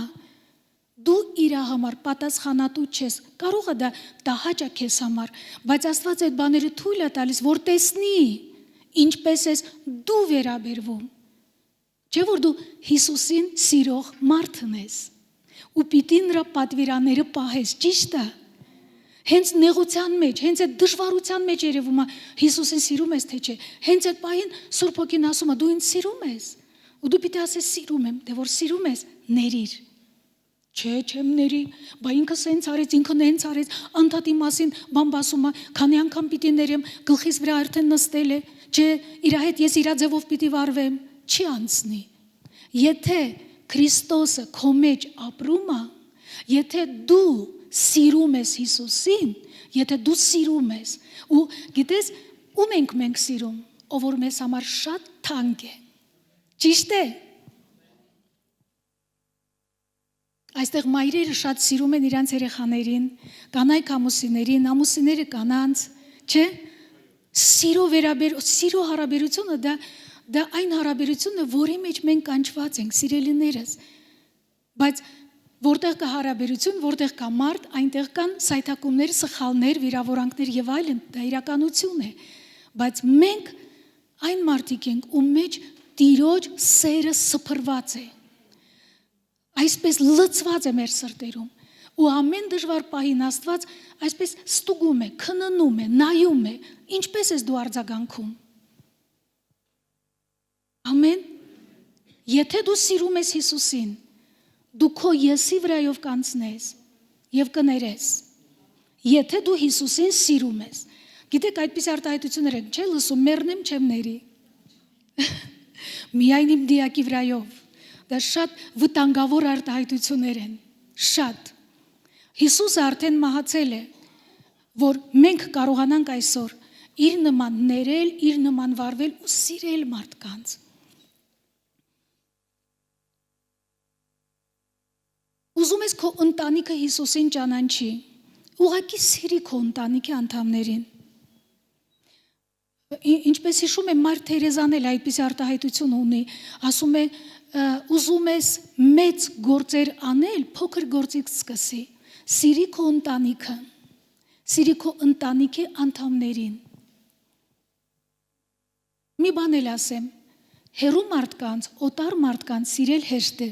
դու իր համար պատասխանատու չես։ Կարող է դա տհաճ է քեզ համար, բայց Աստված այդ բաները թույլ է տալիս, որ տեսնի, ինչպես ես դու վերաբերվում։ Չէ՞ որ դու Հիսուսին սիրող մարդն ես։ Ու պիտի նրա պատվիրանները պահես, ճիշտ է։ Հենց նեղության մեջ, հենց այդ դժվարության մեջ երևում է Հիսուսին սիրում ես թե չէ։ Հենց այդ պահին Սուրբ Հոգին ասում է դու ինձ սիրում ես։ Ու դու պիտի ասես սիրում եմ, դե որ սիրում ես, ների։ Չէ, չեմ ների, բա ինքը սենց արեց, ինքը նենց արեց, անդադի մասին բան ասում է, քանի անգամ պիտի ներեմ, գլխիս վրա արդեն նստել է, չէ, իր հետ ես իր ձևով պիտի վարվեմ, չի անցնի։ Եթե Քրիստոսը քո մեջ ապրում է, եթե դու սիրում ես Հիսուսին, եթե դու սիրում ես, ու գիտես, ում ենք մենք սիրում, ով որ մեզ համար շատ թանկ է։ Ճիշտ է։ Այստեղ մայրերը շատ սիրում են իրանց երեխաներին, կանայք ամուսիններին, ամուսինները կանանց, չէ՞։ Սիրո հարաբերությունը դա այն հարաբերությունն է, որի մեջ մենք կանչված ենք, սիրելիներս։ Բայց որտեղ կա հարաբերություն, որտեղ կա մարդ, այնտեղ կան սայթակումներ, սխալներ, վիրավորանքներ եւ այլն, դա իրականություն է։ Բայց մենք այն մարդիկ ենք, ում մեջ Տիրոջ սերը սփռված է։ Այսպես լցված է մեր սրտերում, ու ամեն դժվար պահին Աստված այսպես ստուգում է, քննում է, նայում է, ինչպես ես դու արձագանքում։ Ամեն։ Եթե դու սիրում ես Հիսուսին, դու քո եսի վրայով կանցնես եւ կներես։ Եթե դու Հիսուսին սիրում ես, գիտեք, այդպես արտահայտություններ են, չէ՞ լսում, մեռնեմ չեմ ների։ Միայն իմ դիակի վրայով։ Դա շատ վտանգավոր արտահայտություններ են, շատ։ Հիսուսը արդեն մահացել է, որ մենք կարողանանք այսօր իր նման ներել, իր նման վարվել ու սիրել մարդկանց։ Ուզում ես քո ընտանիքը Հիսուսին ճանաչի, ուղղակի սիրի քո ընտանիքի անդամներին։ Ինչպես հիշում եմ, Մայր Թերեզան էլ այդպես արտահայտություն ունի, ասում է, ուզում ես մեծ գործեր անել, փոքր գործից սկսի, սիրի քո ընտանիքը, սիրի քո ընտանիքի անդամներին։ Մի բան էլ ասեմ, հեռու մարդկանց, օտար մարդկանց սիրել հեշտ է,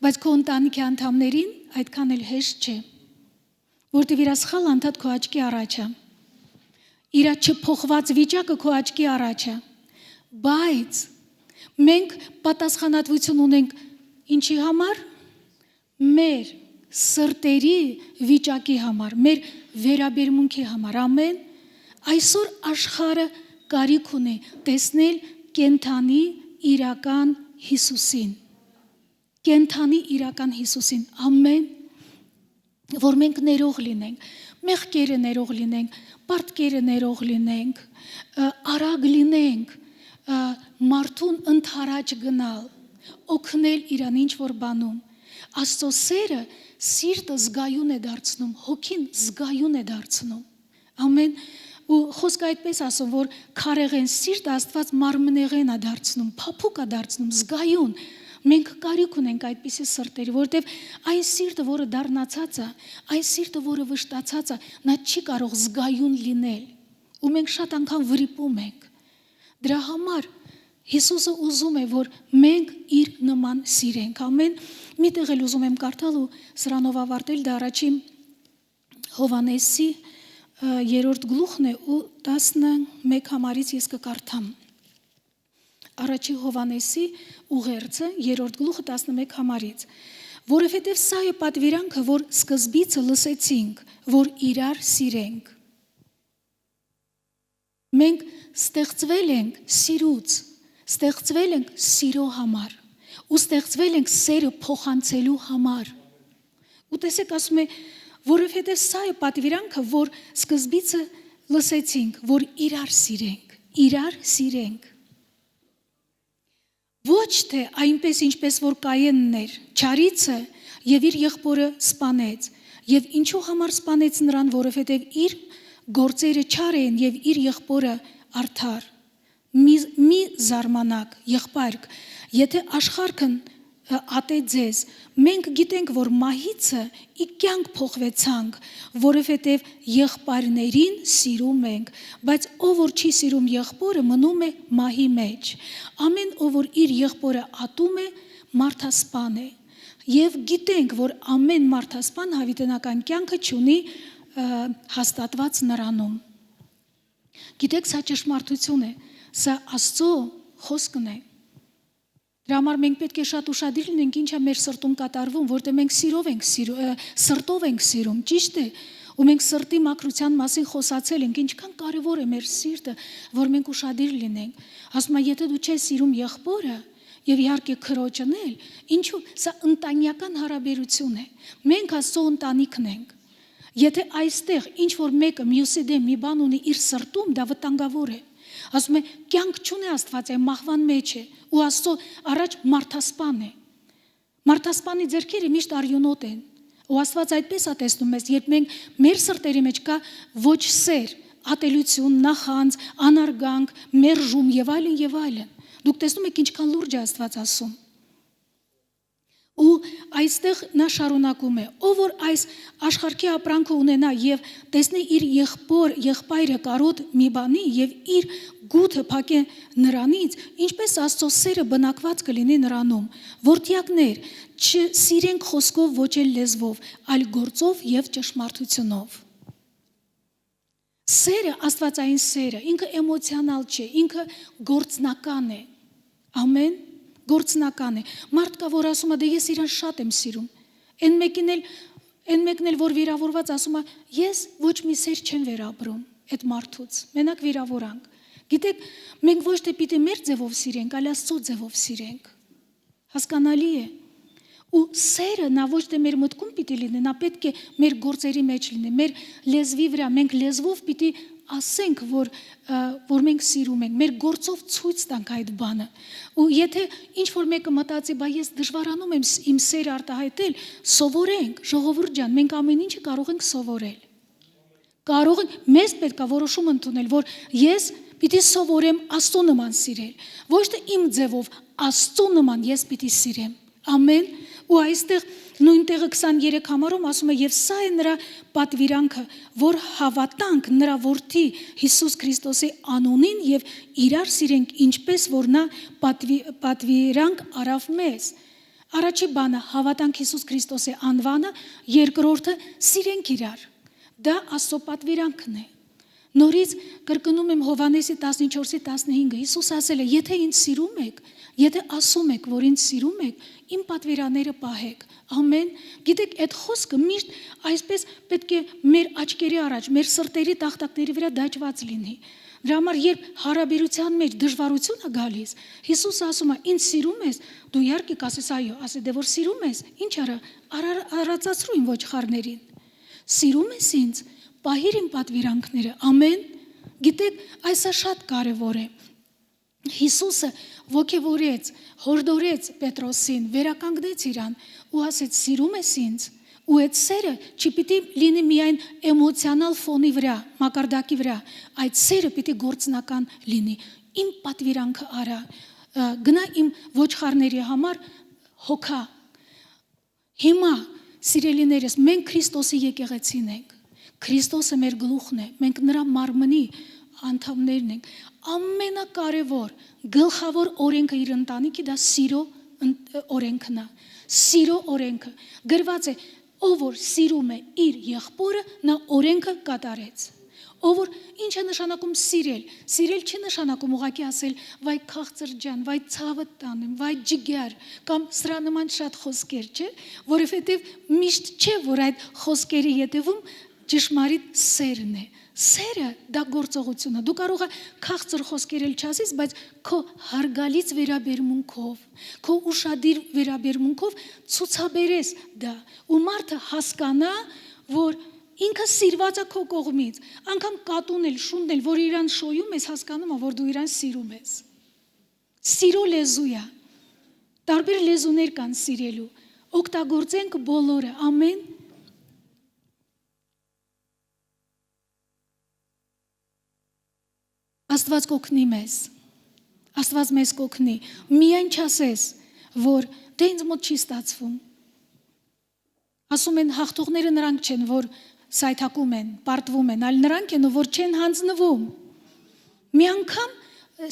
բայց քո ընտանիքի անդամներին այդքան էլ հեշտ չէ, որտեղ իր սխալ անդադ քո աչքի առաջ է, իր չփոխված վիճակը քո աչքի առաջ է, բայց մենք պատասխանատվություն ունենք ինչի համար, մեր սրտերի վիճակի համար, մեր վերաբերմունքի համար, ամեն, այսօր աշխարհը կարիք ունի տեսնել կենթանի իրական Հիսուսին, կենթանի իրական Հիսուսին, ամեն, որ մենք ներող լինենք, մեղքերը ներող լինենք, պարտքերը ներող լինենք, արագ լինենք, մարդուն ընդառաջ գնալ, օգնել իրան ինչ որ բանում։ Աստծո սերը սիրտը զգայուն է դարձնում, հոգին զգայուն է դարձնում։ Ամեն, ու խոսքը այդպես ասում, որ քարեղեն սիրտը Աստված մարմնեղեն է դարձնում, փափուկ է դարձնում, զգայուն։ Մենք կարիք ունենք այդպիսի սրտերի, որովհետև այն սիրտը, որը դառնացած է, այն սիրտը, որը վշտացած է, նա չի կարող զգայուն լինել։ Ու մենք շատ անգամ վրիպում ենք։ Դրա համար Հիսուսը ուզում է, որ մենք իր նման սիրենք։ Ամեն, մի տեղ էլ ուզում եմ կարդալ ու սրանով ավարտել, դա առաջին Հովհաննեսի երրորդ գլուխն է ու 11 համարից ես կկարդամ։ Առաջի Հովանեսի ուղերձը երրորդ գլուխը 11 համարից, որովհետև սա է պատվիրանքը, որ սկզբիցը լսեցինք, որ իրար սիրենք։ Մենք ստեղծվել ենք սիրուց, ստեղծվել ենք սիրո համար ու ստեղծվել ենք սերը փոխանցելու համար։ Ու տեսեք ասում է, որովհետև սա է պատվիրանքը, որ սկզբիցը լսեցինք, որ իրար սիրենք։ Ոչ թե այնպես ինչպես որ Կայենն էր, չարիցը եւ իր եղբորը սպանեց, եւ ինչու համար սպանեց նրան, որովհետեւ իր գործերը չար են եւ իր եղբորը արդար։ Մի զարմանակ, եղբայրք, եթե աշխարհքն ատե ձեզ, մենք գիտենք, որ մահիցը ի կյանք փոխվեցանք, որովհետև եղբայրներին սիրում ենք, բայց ով որ չի սիրում եղբորը, մնում է մահի մեջ։ Ամեն ով որ իր եղբորը ատում է, մարդասպան է։ Եվ գիտենք, որ ամեն մարդասպան հավիտենական կյանքը չունի հաստատված նրանում։ Գիտեք, սա ճշմարտություն է, սա Աստծո խոսքն է։ Դրա համար մենք պետք է շատ ուշադիր լինենք ինչա մեր սրտում կատարվում, որտեղ մենք սրտով ենք սիրում, ճիշտ է, ու մենք սրտի մաքրության մասին խոսացել ենք, ինչքան կարևոր է մեր սիրտը, որ մենք ուշադիր լինենք։ Ասում եմ, եթե դու չես սիրում եղբորը եւ իհարկե քրոջն էլ, ինչու՞ սա ընտանեկան հարաբերություն է։ Մենք Աստծո ընտանիքն ենք։ Եթե այստեղ ինչ որ մեկը մյուսի դեմ մի բան ունի իր սրտում, դա վտանգավոր է։ Ասում է, կյանք չունի Աստված, այն մահվան մեջ է, ու Աստծո առաջ մարդասպան է։ Մարդասպանի ձեռքերը միշտ արյունոտ են, ու Աստված այդպես է տեսնում մեզ, երբ մենք մեր սրտերի մեջ կա ոչ սեր, ատելություն, նախանձ, անարգանք, մերժում եւ այլն։ Դուք տեսնում եք ինչքան լուրջ է Աստված ասում։ Ու այստեղ նա շարունակում է, ով որ այս աշխարհի ապրանքը ունենա եւ տեսնի իր եղբայրը կարոտ մի բանի եւ իր գութը փակե նրանից, ինչպես Աստծո սերը բնակված կլինի նրանում, որդյակներ, չսիրենք խոսքով ոչ էլ լեզվով, այլ գործով եւ ճշմարտությունով։ Սերը, Աստվածային սերը, ինքը էմոցիոնալ չէ, ինքը գործնական է։ Ամեն գործնական է։ Մարդ կա, որ ասում է, դե ես իրան շատ եմ սիրում։ Այն մեկն էլ, որ վիրավորված ասում է, ես ոչ մի սեր չեմ վերապրում այդ մարդուց։ Մենակ վիրավորանք։ Գիտեք, մենք ոչ թե պիտի մեր ձևով սիրենք, այլ Աստծո ձևով սիրենք։ Հասկանալի է։ Ու սերը նա ոչ թե մեր մտքում պիտի լինի, նա պետք է մեր գործերի մեջ լինի, մեր լեզվի վրա, մենք լեզվով պիտի ասենք, որ մենք սիրում ենք, մեր գործով ցույց տանք այդ բանը։ Ու եթե ինչ որ մեկը մտածի, բա ես դժվարանում եմ իմ սերը արտահայտել, սովորենք, ժողովուրդ ջան, մենք ամեն ինչը կարող ենք սովորել։ Կարող ենք, մեզ պետք է որոշում ընդունել, որ ես պիտի սովորեմ Աստծո նման սիրել, ոչ թե իմ ձևով, Աստծո նման ես պիտի սիրեմ։ Ամեն։ Ու այստեղ նույն տեղը 23 համարում ասում է, եւ սա է նրա պատվիրանքը, որ հավատանք նրա որդի Հիսուս Քրիստոսի անունին եւ իրար սիրենք, ինչպես որ նա պատվիրանք արավ մեզ։ Առաջի բանը հավատանք Հիսուս Քրիստոսի անվանը, երկրորդը սիրենք իրար։ Դա Աստծո պատվիրանքն է։ Նորից կրկնում եմ Հովանեսի 14:15, Հիսուս ասել է, եթե ինձ սիրում եք, եթե ասում եք, որ ինձ սիրում եք, իմ պատվիրանները պահեք։ Ամեն։ Գիտեք, այդ խոսքը միշտ այսպես պետք է մեր աչքերի առաջ, մեր սրտերի տախտակների վրա դաջված լինի։ Դրա համար երբ հարաբերության մեջ դժվարություն է գալիս, Հիսուսը ասում է, ինձ սիրում ես, դու իհարկե կասես այո, ասի դե որ սիրում ես, ինչ արա, արածացրու իմ ոչխարներին։ Սիրում ես ինձ, պահիր իմ պատվիրանքները։ Ամեն։ Գիտեք, այսա շատ կարևոր է։ Հիսուսը ոգևորեց, հորդորեց Պետրոսին, վերականգնեց իրան ու ասեց, սիրում ես ինձ։ Ու այդ սերը չպիտի լինի միայն էմոցիոնալ ֆոնի վրա, մակարդակի վրա, այդ սերը պիտի գործնական լինի։ Իմ պատվիրանքը արա, գնա իմ ոչխարների համար հոգա։ Հիմա, սիրելիներս, մենք Քրիստոսի եկեղեցին ենք։ Քրիստոսը մեր գլուխն է, մենք նրա մարմնի անդամներն ենք։ Ամենակարևոր, գլխավոր օրենքը իր ընտանիքի դա սիրո օրենքն է։ Սիրո օրենքը գրված է, ով որ սիրում է իր եղբորը, նա օրենքը կատարեց։ Ով որ ինչ է նշանակում սիրել։ Սիրել չի նշանակում ուղղակի ասել վայ քաղցր ջան, վայ ցավը տանեմ, վայ ջիգար կամ սրա նման շատ խոսքեր, չէ՞, որովհետև միշտ չէ, որ այդ խոսքերի ետևում ճշմարիտ սերն է։ Սերը դա գործողություն է։ Դու կարող ես քաղցր խոսքեր չասես, բայց քո հարգալից վերաբերմունքով, քո ուշադիր վերաբերմունքով ցուցաբերես դա։ Ու մարդը հասկանա, որ ինքը սիրված է քո կողմից, անգամ կատուն էլ, շունն էլ, որ իրան շոյում ես, հասկանում է, որ դու իրան սիրում ես։ Սիրո լեզու է։ Տարբեր լեզուներ կան սիրելու։ Օգտագործենք բոլորը, ամեն։ Աստված կօգնի մեզ։ Աստված մեզ կօգնի։ Միայն չասես, որ դե ինձ մոտ չի ստացվում։ Ասում են հաղթողները նրանք չեն, որ սայթակում են, պարտվում են, այլ նրանք են, որ չեն հանձնվում։ Մի անգամ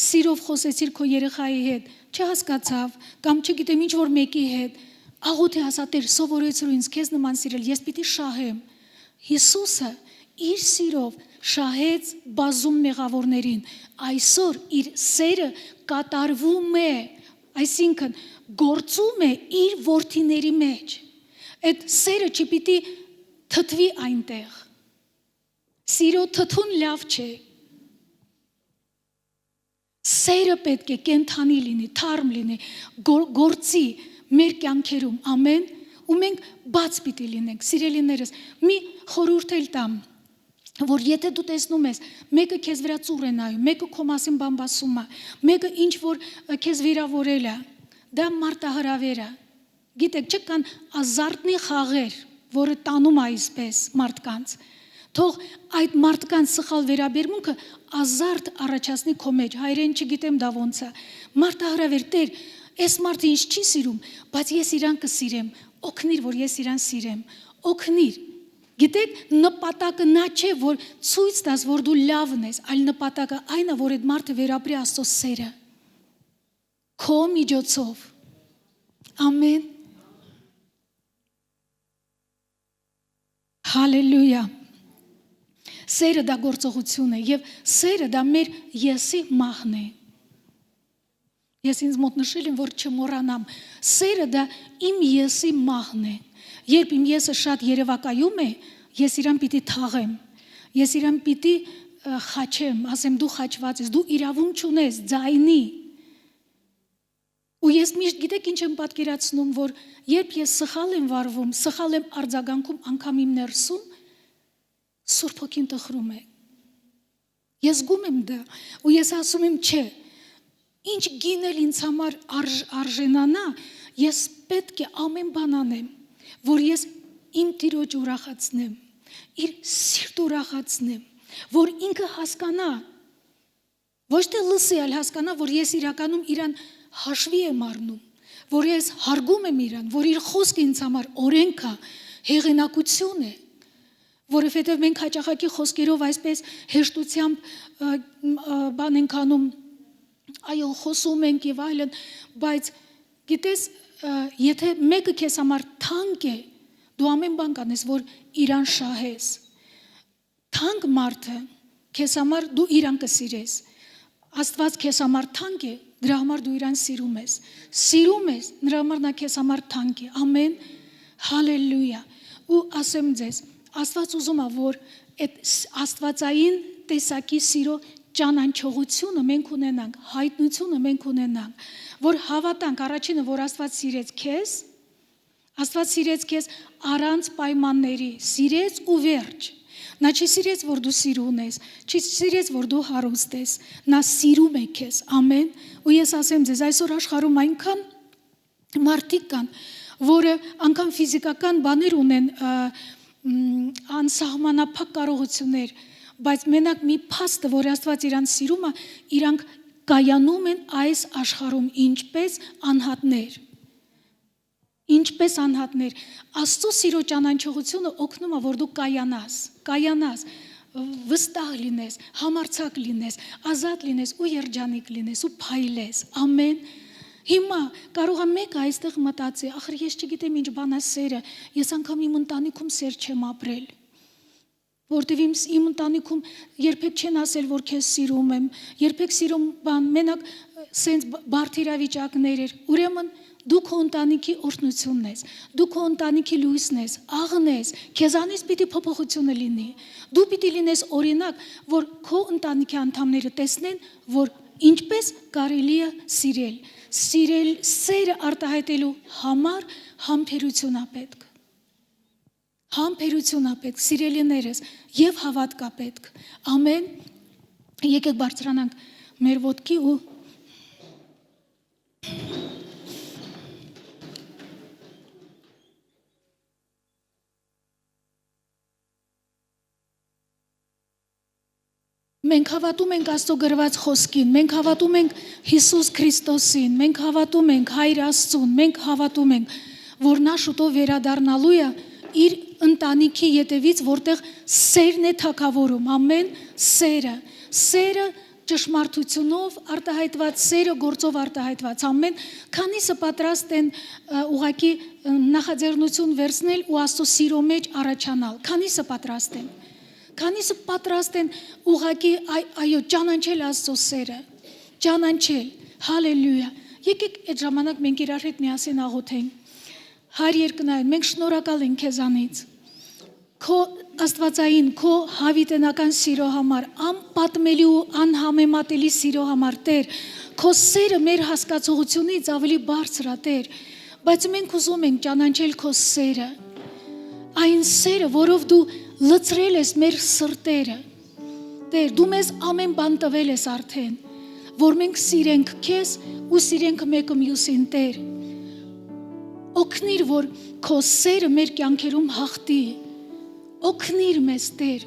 սիրով խոսեցիր քո երեխայի հետ, չհասկացավ, կամ չգիտեմ ինչ որ մեկի հետ, աղոթի ասա Տեր, սովորեցրու ինձ քեզ նման սիրել, ես պիտի շահեմ։ Հիսուսը իր սիրով շահեց բազում մեղավորներին, այսօր իր սերը կատարվում է, այսինքն գործում է իր որդիների մեջ։ Այդ սերը չպիտի թթվի այնտեղ։ Սիրո թթուն լավ չէ։ Սերը պետք է կենթանի լինի, թարմ լինի, գործի մեր կյանքերում, ամեն, ու մենք բաց պիտի լինենք, սիրելիներս, մի խորհուրդ էլ տամ, որ եթե դու տեսնում ես, մեկը քեզ վրա ծուռ է նայում, մեկը քո մասին բամբասում է, մեկը ինչ որ քեզ վիրավորել է, դա մարտահրավեր է։ Գիտեք, չկան ազարտնի խաղեր, որը տանում է այսպես մարդկանց։ Թող այդ մարդկանց սխալ վերաբերմունքը ազարտ առաջացնի քո մեջ, հայերեն չգիտեմ դա ոնց է։ Մարտահրավեր, Տեր, այս մարդը ինձ չի սիրում, բայց ես իրան կսիրեմ, օգնիր, որ ես իրան սիրեմ, օգնիր։ Գիտեք, նպատակը նա չէ, որ ցույց տաս, որ դու լավն ես, այլ նպատակը այն է, որ այդ մարդը վերապրի Աստծո սերը։ Քո միջոցով։ Ամեն։ Հալելույա։ Սերը դա գործողություն է եւ սերը դա մեր եսի մահն է։ Ես ինձ մոտ նշել եմ, որ չմոռանամ։ Սերը դա իմ եսի մահն է։ Երբ իմ եսը շատ երևակայում է, ես իրան պիտի թաղեմ։ Ես իրան պիտի խաչեմ, ասեմ դու խաչված ես, դու իրավունք չունես, ձայնի։ Ու ես միշտ գիտեք ինչ եմ պատկերացնում, որ երբ ես սխալ եմ վարվում, սխալ եմ արձագանքում անգամ իմ ներսում, Սուրբ Հոգին տխրում է։ Ես զգում եմ դա, ու ես ասում եմ, չէ, ինչ գինել ինձ համար արժենանա, ես պետք է ամեն բան անեմ, որ ես իմ Տիրոջ ուրախացնեմ, իր սիրտ ուրախացնեմ, որ ինքը հասկանա, ոչ թե լսի, այլ հասկանա, որ ես իրականում իրան հաշվի եմ առնում, որ ես հարգում եմ իրան, որ իր խոսքը ինձ համար օրենք է, հեղինակություն է, որովհետև մենք հաճախակի խոսքերով այսպես հեշտությամբ բան ենք անում, այո, խոսում ենք եւ այլն, բայց գիտես, եթե մեկը քեզ համար թանկ է, դու ամեն բան կանես, որ իրան շահես։ Թանկ մարդը քեզ համար դու իրան կսիրես։ Աստված քեզ համար թանկ է, դրա համար դու իրան սիրում ես։ Սիրում ես, նրա համար նա քեզ համար թանկ է։ Ամեն։ Հալելույա։ Ու ասեմ ձեզ, Աստված ուզում է, որ այդ աստվածային տեսակի սիրո ճանաչողությունը մենք ունենանք, հայտնությունը մենք ունենանք, որ հավատանք առաջինը, որ Աստված սիրեց քեզ, Աստված սիրեց քեզ առանց պայմանների, սիրեց ու վերջ։ Նա չի սիրեց, որ դու սիր ունես, չի սիրեց, որ դու հարուստ ես, նա սիրում է քեզ, ամեն։ Ու ես ասեմ ձեզ, այսօր աշխարհում այնքան մարդիկ կան, որը անգամ ֆիզիկական բաներ ունեն, անսահմանափակ կարողություններ, բայց մենակ մի փաստը, որ Աստված իրան սիրում է, իրանք կայանում են այս աշխարհում ինչպես անհատներ։ Ինչպես անհատներ, Աստծո սիրո ճանաչողությունը օգնում է, որ դու կայանաս, վստահ լինես, համարձակ լինես, ազատ լինես ու երջանիկ լինես ու փայլես, ամեն։ Հիմա կարող է մեկը այստեղ մտածի, ախր ես չգիտեմ ինչ բան է սերը, ես անգամ իմ ընտանիքում սեր չեմ ապրել։ Որտեւ իմ ընտանիքում երբեք չեն ասել, որ քեզ սիրում եմ, երբեք սիրում բան, մենակ սենց բարդ իրավիճակներ էր։ Ուրեմն դու քո ընտանիքի օրհնությունն ես, դու քո ընտանիքի լույսն ես, աղն ես, քեզանից պիտի փոփոխությունը լինի։ Դու պիտի լինես օրինակ, որ քո ընտանիքի անդամները տեսնեն, որ ինչպես կարելի է սիրել, սերը արտահայտելու համար համբերություն է պետք։ Համբերություն է պետք, սիրելիներս, եւ հավատք է պետք։ Ամեն։ Եկեք բարձրանանք մեր ոտքի ու մենք հավատում ենք Աստծո գրված խոսքին, մենք հավատում ենք Հիսուս Քրիստոսին, մենք հավատում ենք Հայր Աստծուն, մենք հավատում ենք, որ նա շուտով վերադառնալու է իր ընտանիքի ետևից, որտեղ սերն է թագավորում, ամեն սերը ճշմարտությունով արտահայտված, սերը գործով արտահայտված, ամեն, քանիսը պատրաստ են ուղղակի նախաձեռնություն վերցնել ու Աստծո սիրո մեջ առաջանալ, քանիսը պատրաստ են ուղղակի այո ճանաչել Աստծո սերը, ճանաչել, հալելույա։ Եկեք այդ ժամանակ մենք իրար հետ միասին աղոթենք։ Հայր երկնային, մենք շնորհակալ ենք քեզանից, քո աստվածային, քո հավիտենական սիրո համար, անպատմելի ու անհամեմատելի սիրո համար, Տեր, քո սերը մեր հասկացողությունից ավելի բարձր է, Տեր, բայց մենք ուզում ենք ճանաչել քո սերը, այն սերը, որով դու լցրել ես մեր սրտերը, Տեր, դու մեզ ամեն բան տվել ես արդեն, որ մենք սիրենք քեզ ու սիրենք մեկը մյուսին, Տեր, օգնիր, որ քո սերը մեր կյանքերում հաղթի, օգնիր մեզ, Տեր,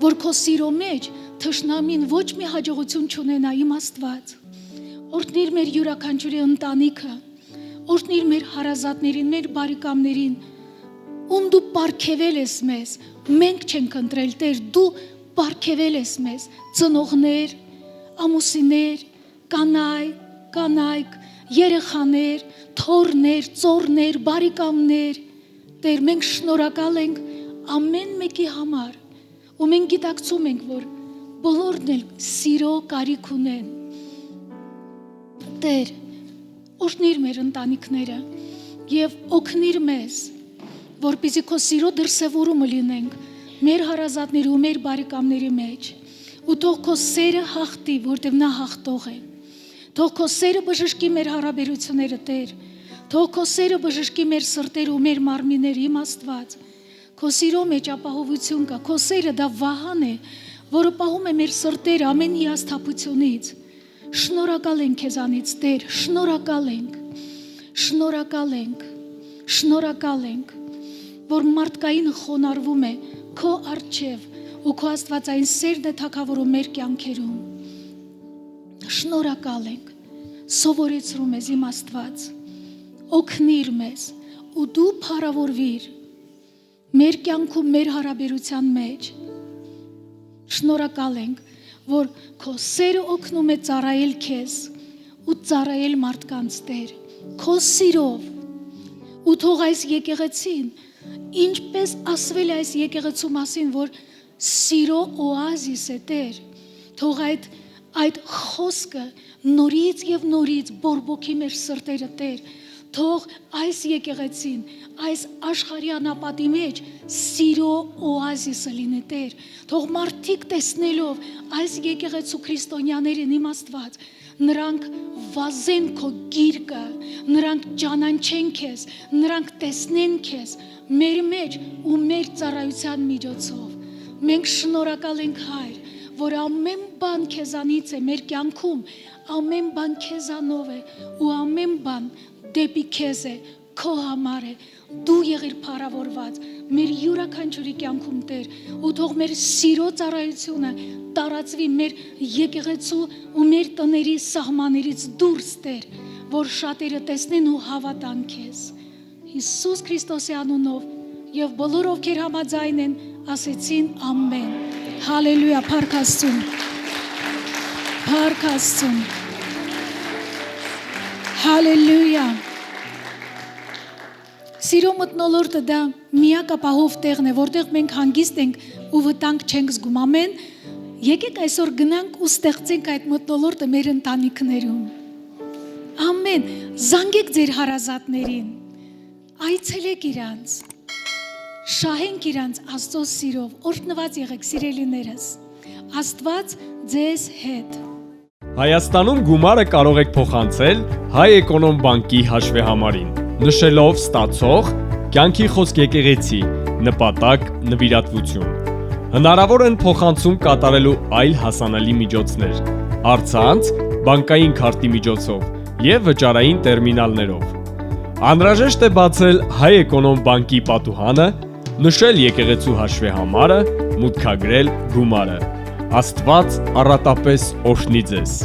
որ քո սիրո մեջ թշնամին ոչ մի հաջողություն չունենա, իմ Աստված, օրհնիր մեր յուրաքանչյուրի ընտանիքը, օրհնիր մեր հարազատներին, մեր բարեկամներին, ում դու պարգևել ես մեզ, մենք չենք ընտրել, Տեր, դու պարգևել ես մեզ, ծնողներ, ամուսիններ, կանայք, երեխաներ, թոռներ, ծոռներ, բարեկամներ, Տեր, մենք շնորհակալ ենք ամեն մեկի համար, ու մենք գիտակցում ենք, որ բոլորն էլ սիրո կարիք ունեն։ Տեր, օրհնիր մեր ընտանիքները եւ օգնիր մեզ, որպեսզի քո սիրո դրսևորումը լինենք մեր հարազատների ու մեր բարեկամների մեջ, ու թող քո սերը հաղթի, որտեղ նա հաղթող է։ Թող քո սերը բժշկի մեր հարաբերությունները, Տեր, թող քո սերը բժշկի մեր սրտերը ու մեր մարմինները, իմ Աստված, քո սիրո մեջ ապահովություն կա, քո սերը դա վահան է, որը պահում է մեր սրտերը ամեն հիասթափությունից։ Շնորհակալ ենք քեզանից, Տեր, շնորհակալ ենք, որ մարդկային խոնարհվում է քո առջև ու քո աստվածային սերն է թագավորում մեր կյանքերում։ Շնորհակալ ենք, սովորեցրում ես, իմ Աստված, օգնիր մեզ ու դու փառավորվիր մեր կյանքում, մեր հարաբերության մեջ։ Շնորհակալ ենք, որ քո սերը օգնում է ծառայել քեզ ու ծառայել մարդկանց, Տեր, քո սիրով, ու թող այս եկեղեցին, ինչպես ասվել է այս եկեղեցու մասին, որ սիրո օազիս է, Տեր, թող այդ խոսքը նորից եւ նորից բորբոքի մեր սրտերը, Տեր, թող այս եկեղեցին, այս աշխարհի անապատի մեջ սիրո օազիսը լինի, Տեր, թող մարդիկ տեսնելով այս եկեղեցու քրիստոնյաներին, իմ Աստված, նրանք վազեն քո գիրկը, նրանք ճանաչեն քեզ, նրանք տեսնեն քեզ մեր մեջ ու մեր ծառայության միջոցով։ Մենք շնորհակալ ենք, Հայր, որ ամեն բան քեզանից է մեր կյանքում, ամեն բան քեզանով է ու ամեն բան դեպի քեզ է, քո համար է, դու եղիր փառավորված մեր յուրաքանչյուրի կյանքում, Տեր, ու թող մեր սիրո ծառայությունը տարածվի մեր եկեղեցու ու մեր տների սահմաններից դուրս, Տեր, որ շատերը տեսնեն ու հավատան քեզ։ Հիսուս Քրիստոսի անունով եւ բոլոր ովքեր համաձայն են, ասեցին ամեն։ Հալելույա, փառք Աստծուն։ Փառք Աստծուն։ Հալելույա։ Սիրո մթնոլորտը դա միակապահով տեղն է, որտեղ մենք հանգիստ ենք ու վտանգ չենք զգում։ Ամեն։ Եկեք այսօր գնանք ու ստեղծենք այդ մթնոլորտը մեր ընտանիքներում։ Ամեն։ Զանգեք ձեր հարազատներին։ Այցելեք իրանց։ Շահենք իրանց Աստծո սիրով, օրհնված եղեք սիրելիներս։ Աստված ձեզ հետ։ Հայաստանում գումարը կարող եք փոխանցել Հայ Էկոնոմ բանկի հաշվեհամարին, նշելով ստացող, կյանքի խոսք եկեղեցի, նպատակ, նվիրատվություն։ Հնարավոր են փոխանցում կատարելու այլ հասանելի միջոցներ, առցանց, բանկային քարտի միջոցով և վճարային տերմինալներով։ Անհրաժեշտ է բացել Հայ Էկոնոմ բանկի պատուհանը, նշել եկեղեցու հաշվեհամարը, մուտքագրել գումարը։ Աստված առատապես օրհնի ձեզ։